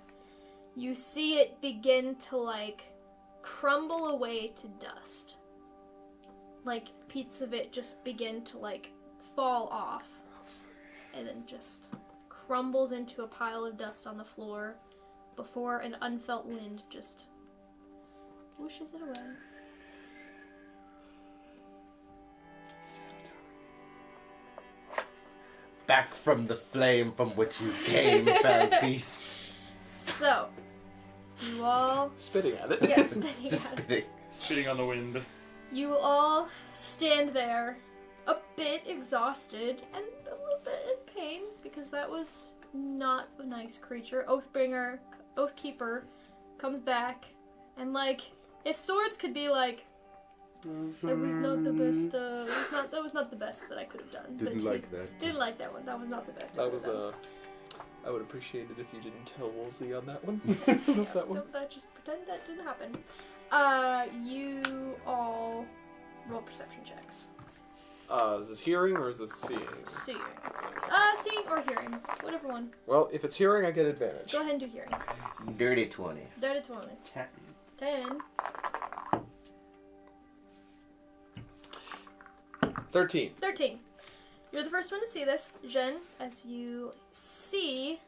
you see it begin to, like, crumble away to dust. Like, bits of it just begin to, like, fall off. And then just crumbles into a pile of dust on the floor before an unfelt wind just whooshes it away. Back from the flame from which you came, foul beast. So, you all... Spitting at it. Yeah, spitting Just at it. spitting. Spitting on the wind. You all stand there, a bit exhausted and a little bit in pain, because that was not a nice creature. Oathkeeper comes back, and, like, if swords could be like, it was not the best, that was not the best that I could have done. Didn't but like that. Didn't like that one. That was not the best. That was I would appreciate it if you didn't tell Woolsey on that one. Yeah, that one. That just pretend that didn't happen. You all roll perception checks. Is this hearing or is this seeing? Seeing. Seeing or hearing. Whatever one. Well, if it's hearing, I get advantage. Go ahead and do hearing. Dirty 20. Dirty 20. 10. 10. 13. 13. You're the first one to see this, Jen, as you see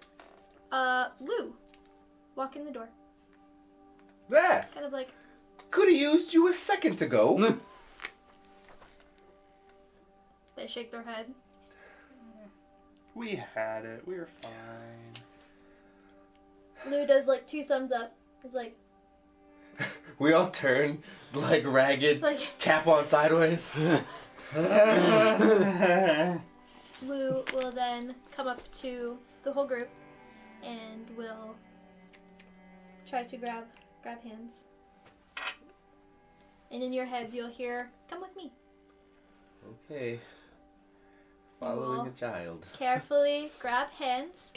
Lou walk in the door. That Kind of like, could have used you a second ago. they shake their head. We had it. We were fine. Lou does like 2 thumbs up. He's like, We all turn like ragged, like cap on sideways. Lou will then come up to the whole group and will try to grab hands. And in your heads you'll hear, "Come with me." Okay. Following Well, a child. Carefully grab hands,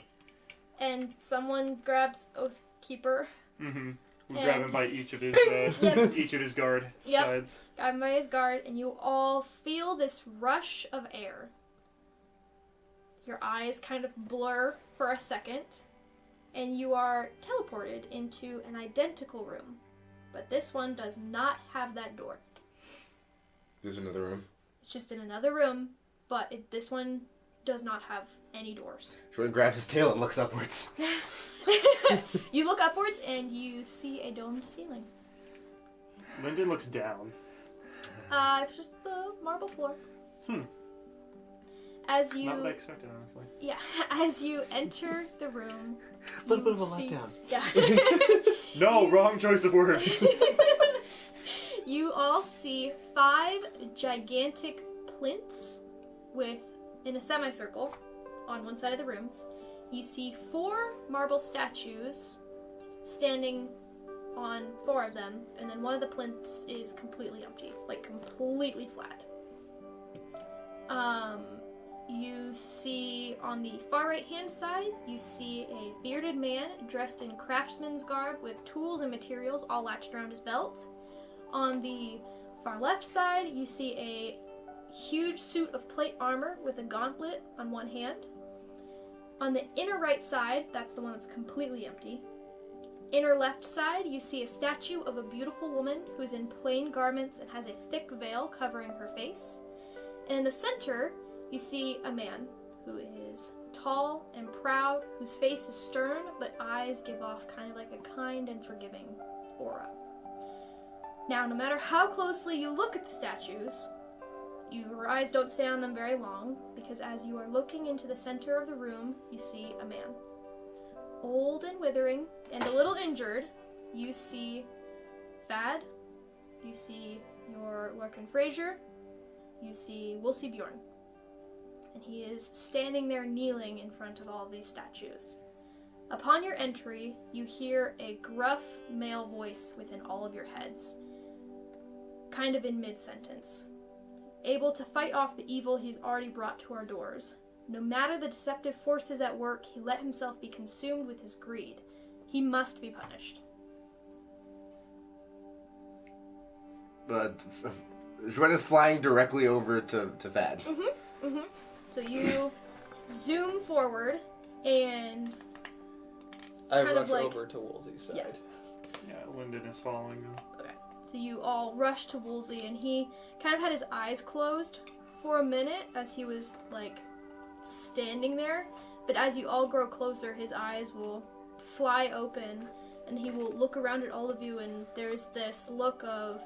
and someone grabs Oathkeeper. Mm-hmm. We And- grab him by each of his Yep. each of his guard Yep. sides. Grab him by his guard, and you all feel this rush of air. Your eyes kind of blur for a second, and you are teleported into an identical room. But this one does not have that door. There's another room. It's just in another room, but this one does not have any doors. Jordan grabs his tail and looks upwards. You look upwards and you see a domed ceiling. Lyndon looks down. It's just the marble floor. Hmm. As you, Not what I expected, honestly. yeah, as you enter the room, A little bit of a see- letdown. Yeah. No, wrong choice of words. You all see 5 gigantic plinths in a semicircle on one side of the room. You see 4 marble statues standing on 4 of them, and then one of the plinths is completely empty, like completely flat. You see on the far right hand side, you see a bearded man dressed in craftsman's garb with tools and materials all latched around his belt. On the far left side, you see a huge suit of plate armor with a gauntlet on one hand. On the inner right side, that's the one that's completely empty. Inner left side, you see a statue of a beautiful woman who's in plain garments and has a thick veil covering her face. And in the center, you see a man who is tall and proud, whose face is stern, but eyes give off kind of like a kind and forgiving aura. Now, no matter how closely you look at the statues, your eyes don't stay on them very long, because as you are looking into the center of the room, you see a man. Old and withering, and a little injured, you see Thad, you see your Lurkin Fraser, you see Woolsey Bjorn. And he is standing there kneeling in front of all these statues. Upon your entry, you hear a gruff male voice within all of your heads, kind of in mid-sentence. Able to fight off the evil he's already brought to our doors. No matter the deceptive forces at work, he let himself be consumed with his greed. He must be punished. Jordan is flying directly over to Thad. So you zoom forward, and I kind of rush like- over to Woolsey's side. Yeah. Yeah, Lyndon is following them. okay. So you all rush to Woolsey, and he kind of had his eyes closed for a minute as he was like standing there. But as you all grow closer, his eyes will fly open, and he will look around at all of you, and there's this look of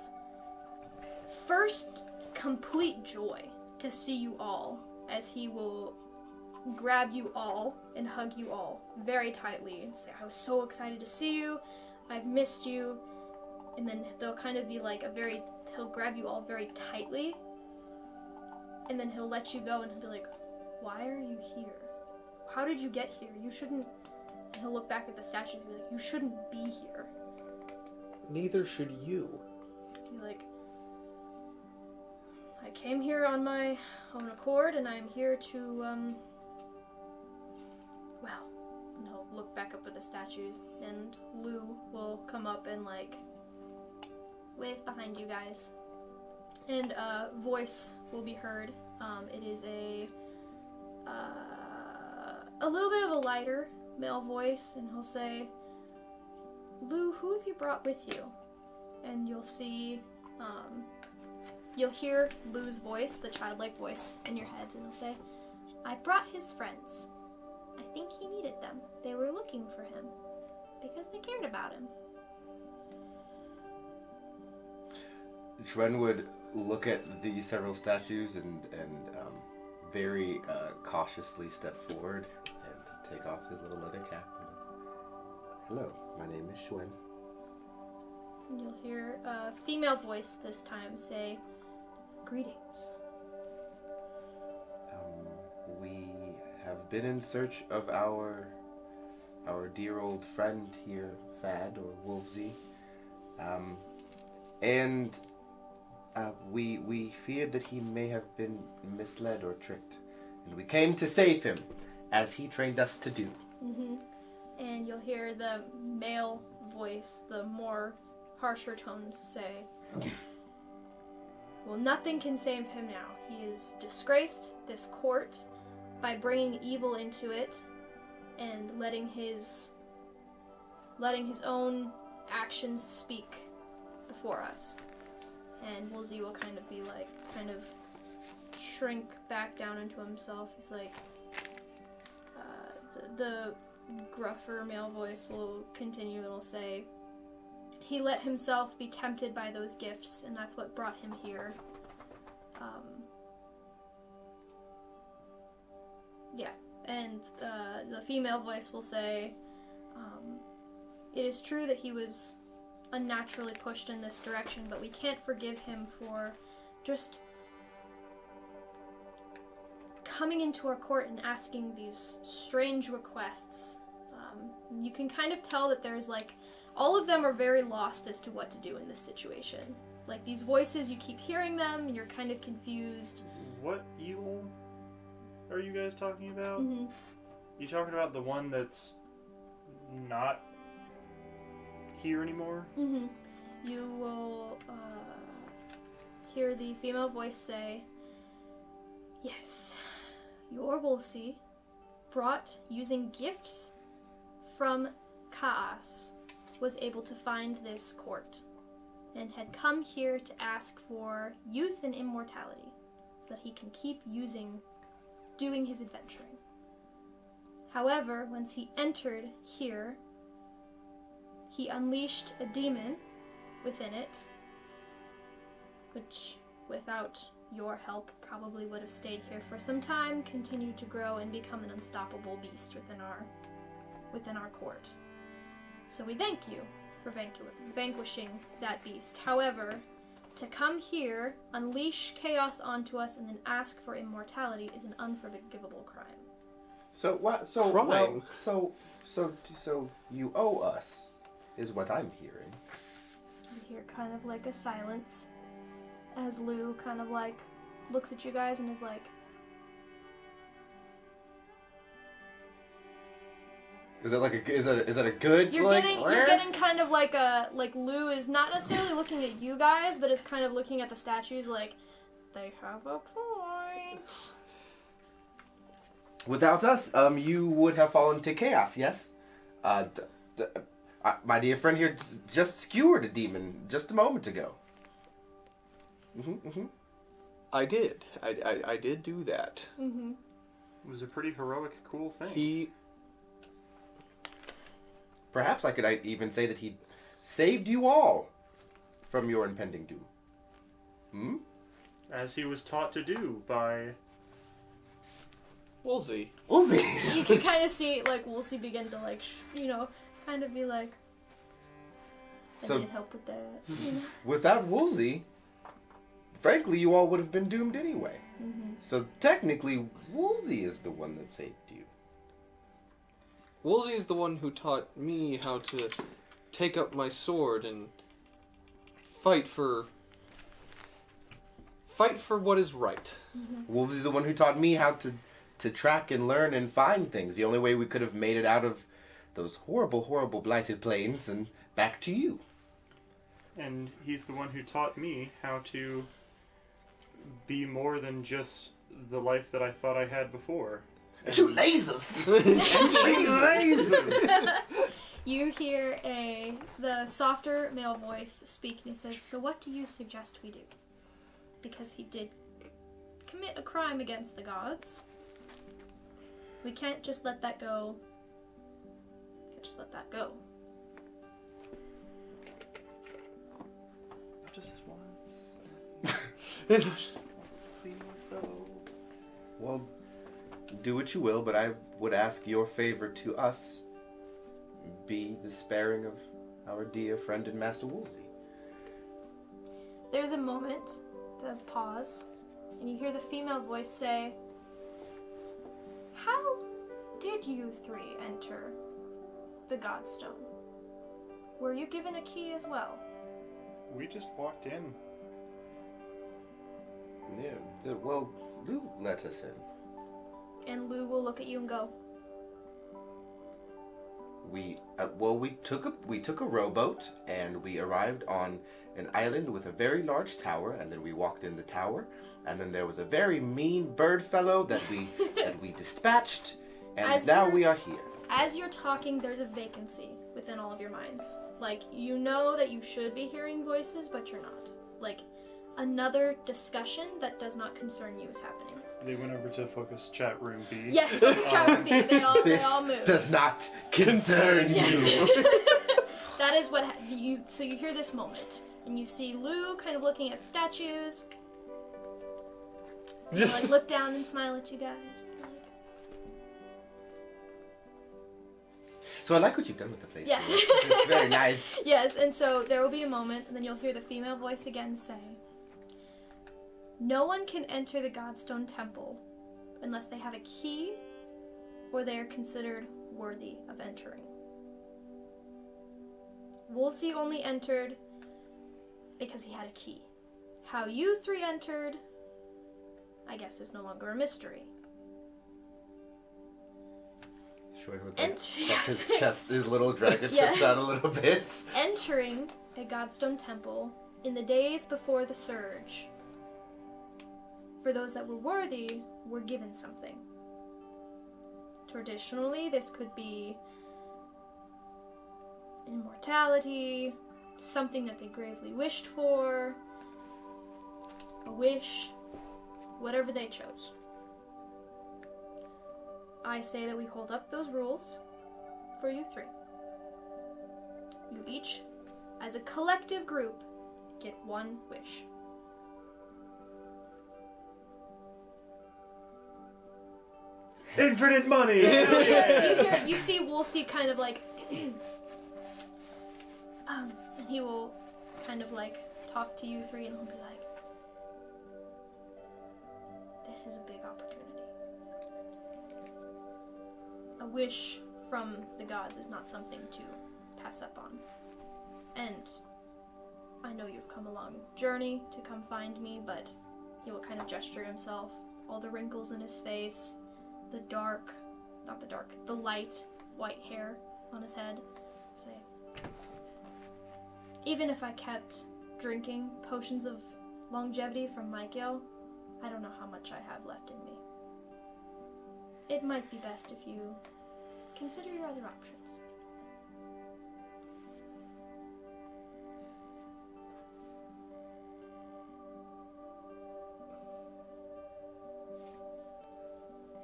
first complete joy to see you all, as he will grab you all and hug you all very tightly and say, I was so excited to see you, I've missed you. And then they'll kind of be like he'll grab you all very tightly, and then he'll let you go, and he'll be like, why are you here? How did you get here? You shouldn't. And he'll look back at the statues and be like, you shouldn't be here. Neither should you. Be like, I came here on my own accord, and I'm here to, well, and he'll look back up at the statues, and Lou will come up and, like, wave behind you guys. And a voice will be heard. It is a little bit of a lighter male voice, and he'll say, Lou, who have you brought with you? And you'll see, you'll hear Lou's voice, the childlike voice in your heads, and he'll say, I brought his friends. I think he needed them. They were looking for him because they cared about him. Shren would look at the several statues and very cautiously step forward and take off his little leather cap. Hello, my name is Shren. And you'll hear a female voice this time say, greetings. We have been in search of our dear old friend here, Fad or Wolvesy, and we feared that he may have been misled or tricked, and we came to save him, as he trained us to do. Mm-hmm. And you'll hear the male voice, the more harsher tones say, well, nothing can save him now. He has disgraced this court by bringing evil into it and letting his own actions speak before us. And Woolsey will kind of shrink back down into himself. He's like, the gruffer male voice will continue and will say, he let himself be tempted by those gifts, and that's what brought him here. And the female voice will say, it is true that he was unnaturally pushed in this direction, but we can't forgive him for just coming into our court and asking these strange requests. You can kind of tell that there's like, all of them are very lost as to what to do in this situation. Like, these voices, you keep hearing them, and you're kind of confused. What evil are you guys talking about? Mm-hmm. You talking about the one that's not here anymore? Mm-hmm. You will hear the female voice say, yes, your Wolsey brought using gifts from Kaas was able to find this court and had come here to ask for youth and immortality so that he can keep doing his adventuring. However, once he entered here, he unleashed a demon within it, which, without your help, probably would have stayed here for some time, continued to grow, and become an unstoppable beast within our court. So we thank you for vanquishing that beast. However, to come here, unleash chaos onto us, and then ask for immortality is an unforgivable crime. So what? So Crime? well, so you owe us, is what I'm hearing. You hear kind of like a silence as Lou kind of like looks at you guys and is like, Is that like is that a good? you're like, getting kind of like Lou is not necessarily looking at you guys, but is kind of looking at the statues like, they have a point. Without us, you would have fallen to chaos, yes? My dear friend here just skewered a demon just a moment ago. I did. I did do that. It was a pretty heroic, cool thing. He... Perhaps I could even say that he saved you all from your impending doom. As he was taught to do by... Woolsey. Woolsey! You can kind of see, like, Woolsey begin to, like, kind of be like, I need help with that. Without Woolsey, frankly, you all would have been doomed anyway. So technically, Woolsey is the one that saved you. Woolsey is the one who taught me how to take up my sword and fight for what is right. Woolsey's the one who taught me how to track and learn and find things. The only way we could have made it out of those horrible, horrible blighted plains and back to you. And he's the one who taught me how to be more than just the life that I thought I had before. Shoot lasers! You hear the softer male voice speak, and he says, "So what do you suggest we do? Because he did commit a crime against the gods. We can't just let that go. Just let that go." Just once. Please, though. Well, do what you will, but I would ask your favor to us be the sparing of our dear friend and Master Woolsey. There's a moment of pause, and you hear the female voice say, "How did you three enter the Godstone? Were you given a key as well?" We just walked in. Yeah, well, Lou let us in. And Lou will look at you and go, We took a rowboat and we arrived on an island with a very large tower, and then we walked in the tower, and then there was a very mean bird fellow that we dispatched, and now we are here. As you're talking, there's a vacancy within all of your minds. Like, you know that you should be hearing voices, but you're not. Like, another discussion that does not concern you is happening. They went over to Focus Chat Room B. Yes, Focus Chat Room B. They all moved. Does not concern you. That is what so you hear this moment, and you see Lou kind of looking at the statues. And like look down and smile at you guys. So I like what you've done with the place. Yeah. It's very nice. Yes, and so there will be a moment, and then you'll hear the female voice again say, "No one can enter the Godstone Temple unless they have a key or they are considered worthy of entering. Woolsey only entered because he had a key. How you three entered, I guess, is no longer a mystery." Short with his chest, his little dragon chest out a little bit. Entering a Godstone Temple in the days before the Surge, for those that were worthy, were given something. Traditionally, this could be immortality, something that they gravely wished for, a wish, whatever they chose. I say that we hold up those rules for you three. You each, as a collective group, get one wish. Infinite money! You see Woolsey kind of like, and he will kind of like talk to you three, and he'll be like, "This is a big opportunity. A wish from the gods is not something to pass up on. And I know you've come a long journey to come find me," but he will kind of gesture himself, all the wrinkles in his face, the light white hair on his head. Say, "Even if I kept drinking potions of longevity from Michael, I don't know how much I have left in me. it might be best if you consider your other options.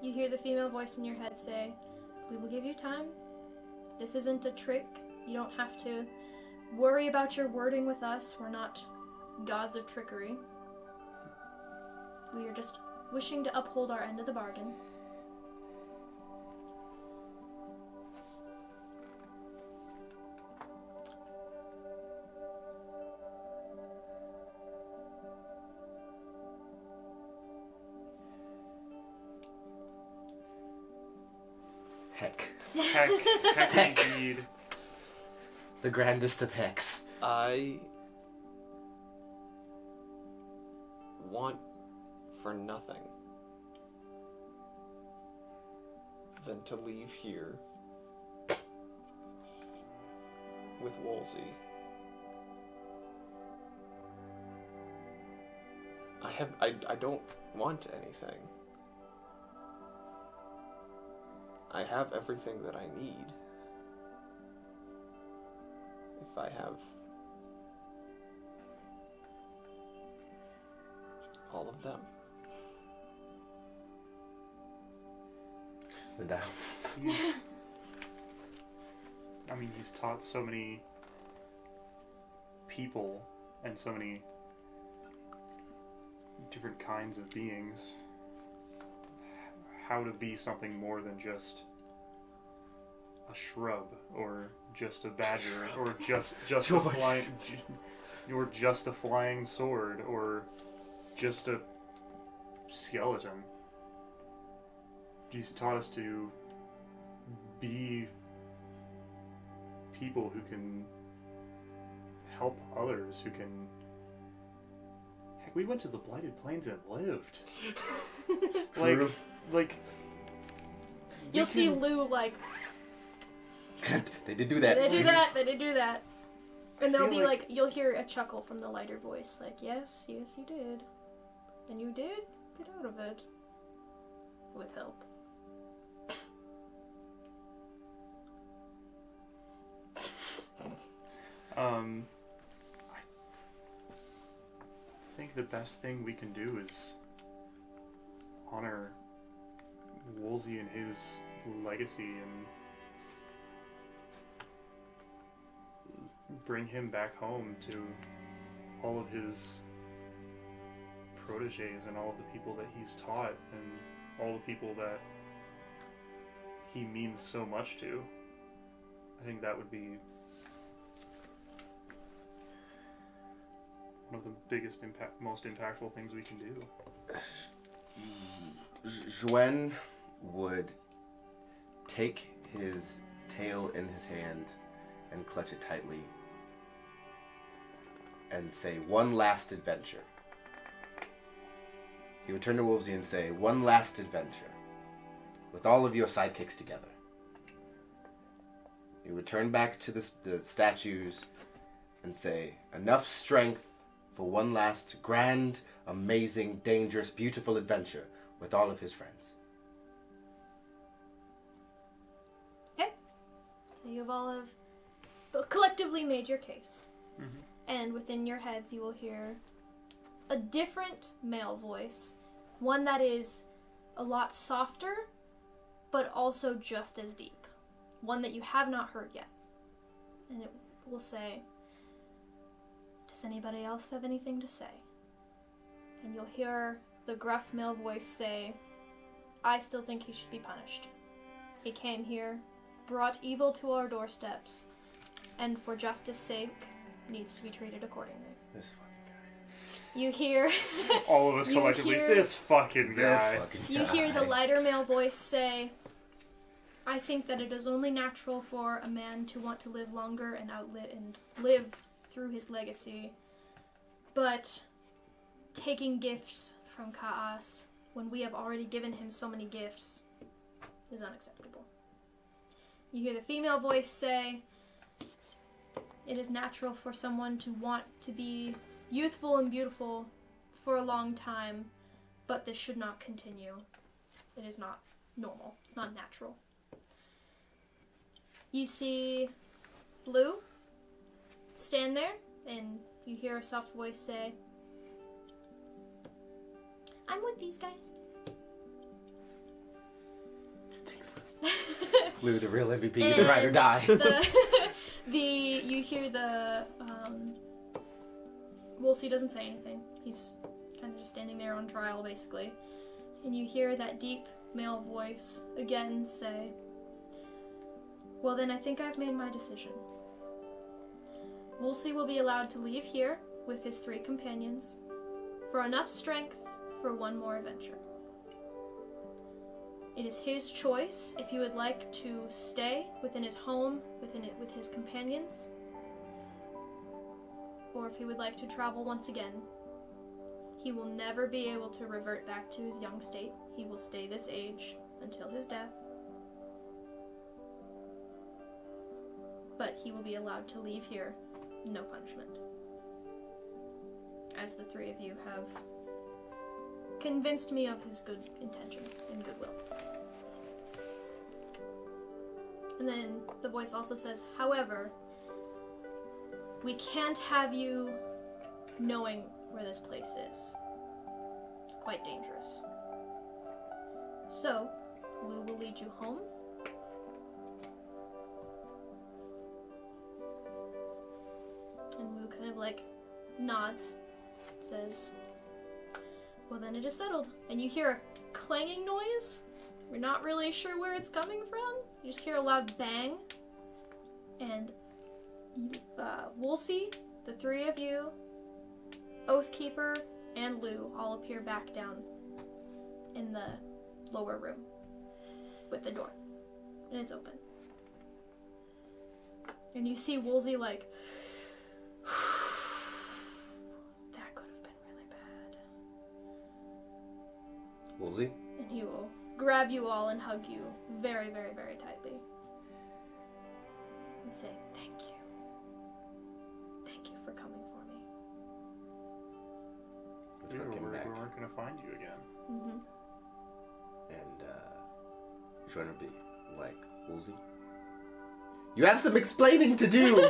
You hear the female voice in your head say, "We will give you time. This isn't a trick. You don't have to worry about your wording with us. We're not gods of trickery. We are just wishing to uphold our end of the bargain." Heck indeed. The grandest of hecks. I want for nothing than to leave here with Wolsey. I don't want anything. I have everything that I need. If I have all of them. Linda. He's taught so many people and so many different kinds of beings how to be something more than just a shrub or just a badger or just a flying or just a flying sword or just a skeleton. He's taught us to be people who can help others, who can... Heck, we went to the Blighted Plains and lived. You'll see Lou, like... They did do that. They did do that. And there'll be, like, you'll hear a chuckle from the lighter voice, like, yes, you did. And you did get out of it. With help. I think the best thing we can do is honor Wolsey and his legacy and bring him back home to all of his proteges and all of the people that he's taught and all the people that he means so much to. I think that would be one of the biggest most impactful things we can do. Zhuen would take his tail in his hand and clutch it tightly and say, "One last adventure." He would turn to Wolsey and say, "One last adventure, with all of your sidekicks together." He would turn back to the statues and say, "Enough strength for one last grand, amazing, dangerous, beautiful adventure with all of his friends." Okay. So you've all have collectively made your case. Mm-hmm. And within your heads you will hear a different male voice. One that is a lot softer, but also just as deep. One that you have not heard yet. And it will say, "Does anybody else have anything to say?" And you'll hear the gruff male voice say, "I still think he should be punished. He came here, brought evil to our doorsteps, and for justice' sake, needs to be treated accordingly." This fucking guy. You hear... All of us collectively, this fucking guy. You hear the lighter male voice say, "I think that it is only natural for a man to want to live longer and live through his legacy, but taking gifts from Ka'as when we have already given him so many gifts is unacceptable." You hear the female voice say, "It is natural for someone to want to be youthful and beautiful for a long time, but this should not continue. It is not normal. It's not natural. You see Blue stand there, and you hear a soft voice say, I'm with these guys. Blue, the real MVP, the ride or die. You hear the, Woolsey doesn't say anything. He's kind of just standing there on trial, basically. And you hear that deep male voice again say, well then I think I've made my decision. Woolsey will be allowed to leave here with his 3 companions for enough strength for one more adventure. It is his choice if he would like to stay within his home, with his companions, or if he would like to travel once again. He will never be able to revert back to his young state. He will stay this age until his death. But he will be allowed to leave here, no punishment. As the 3 of you have convinced me of his good intentions and goodwill. And then the voice also says, however, we can't have you knowing where this place is. It's quite dangerous. So, Lou will lead you home. And Lou kind of like nods, says, well then it is settled. And you hear a clanging noise. We're not really sure where it's coming from. You just hear a loud bang. And Woolsey, the 3 of you, Oathkeeper, and Lou all appear back down in the lower room with the door. And it's open. And you see Woolsey like, that could have been really bad. Woolsey? And he will grab you all and hug you very, very, very tightly. And say, thank you. Thank you for coming for me. We weren't going to find you again. Mm-hmm. And, you're trying to be like Woolsey? You have some explaining to do!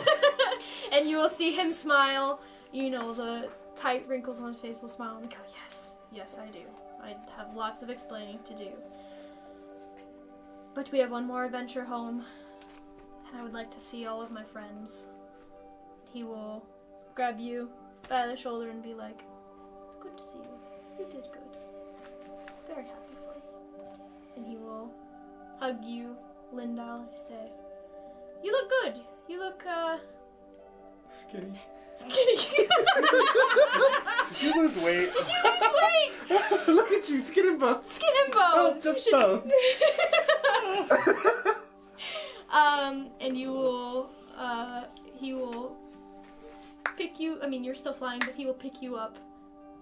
And you will see him smile. You know, the tight wrinkles on his face will smile and go, yes, I do. I have lots of explaining to do. But we have one more adventure home, and I would like to see all of my friends. He will grab you by the shoulder and be like, it's good to see you. You did good. Very happy for you. And he will hug you, Linda, and say, you look good. You look, Skinny. skinny. Did you lose weight? Did you lose weight? Look at you, skin and bones. Skin and bones. Oh, just bones. And you will, he will pick you, you're still flying, but he will pick you up.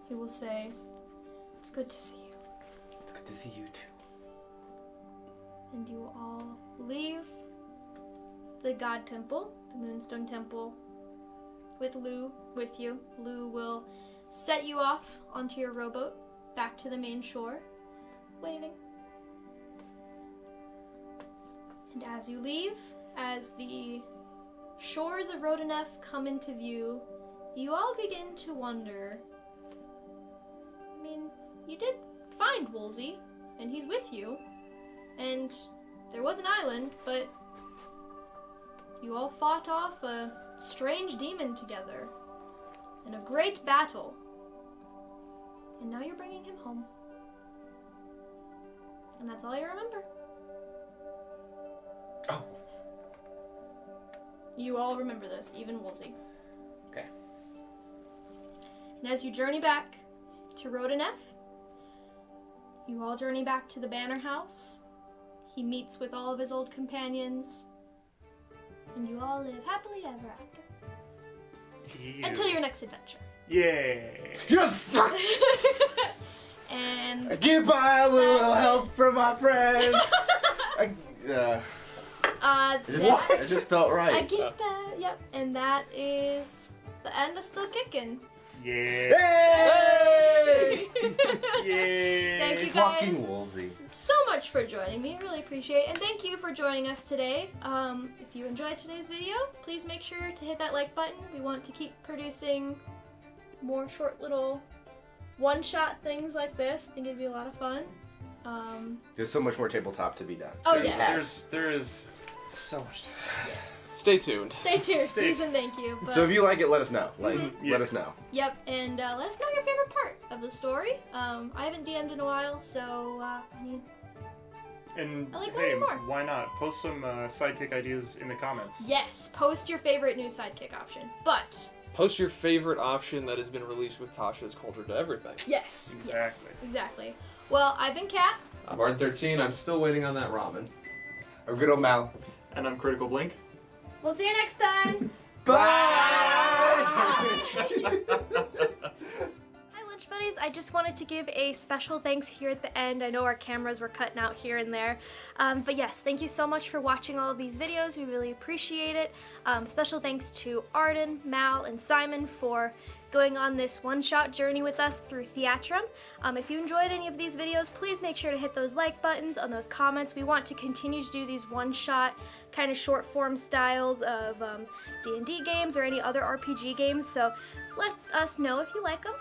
He will say, it's good to see you. It's good to see you too. And you will all leave the God Temple, the Moonstone Temple, with Lou with you. Lou will set you off onto your rowboat back to the main shore, waving. And as you leave, as the shores of Rodenef come into view, you all begin to wonder. You did find Woolsey, and he's with you, and there was an island, but you all fought off a strange demon together in a great battle. And now you're bringing him home. And that's all you remember. Oh. You all remember this, even Woolsey. Okay. And as you journey back to Rodenef, you all journey back to the Banner House. He meets with all of his old companions. And you all live happily ever after. Yeah. Until your next adventure. Yay! Yes! And Goodbye, with a little That's it. help from my friends. It just felt right. I get that. Yep. And that is the end of Still Kickin'. Yeah! Hey! Yay! Thank you Fucking guys Woolsey. so much for joining me. Really appreciate it. And thank you for joining us today. If you enjoyed today's video, please make sure to hit that like button. We want to keep producing more short little one-shot things like this. I think it'd be a lot of fun. There's so much more tabletop to be done. Oh, yes. There is so much to Yes. Stay tuned. Stay tuned, please and thank you. But, So if you like it, let us know. Like, Yeah. let us know. yep, and let us know your favorite part of the story. I haven't DM'd in a while, so I need... And I like hey, learning more. why not post some sidekick ideas in the comments? Yes, post your favorite new sidekick option. But Post your favorite option that has been released with Tasha's Cauldron to everything. yes, Exactly. exactly. Well, I've been Kat. I'm Arden XIII. I'm still waiting on that ramen. A good old Mal. And I'm Critical Blink. We'll see you next time. Bye! Hi, Lunch Buddies. I just wanted to give a special thanks here at the end. I know our cameras were cutting out here and there. But yes, thank you so much for watching all of these videos. We really appreciate it. Special thanks to Arden, Mal, and Simon for going on this one-shot journey with us through Theatrum. If you enjoyed any of these videos, please make sure to hit those like buttons on those comments. We want to continue to do these one-shot kind of short-form styles of D&D games or any other RPG games, so let us know if you like them.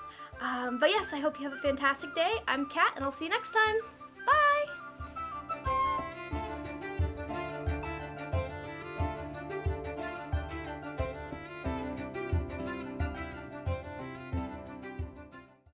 But yes, I hope you have a fantastic day. I'm Kat, and I'll see you next time.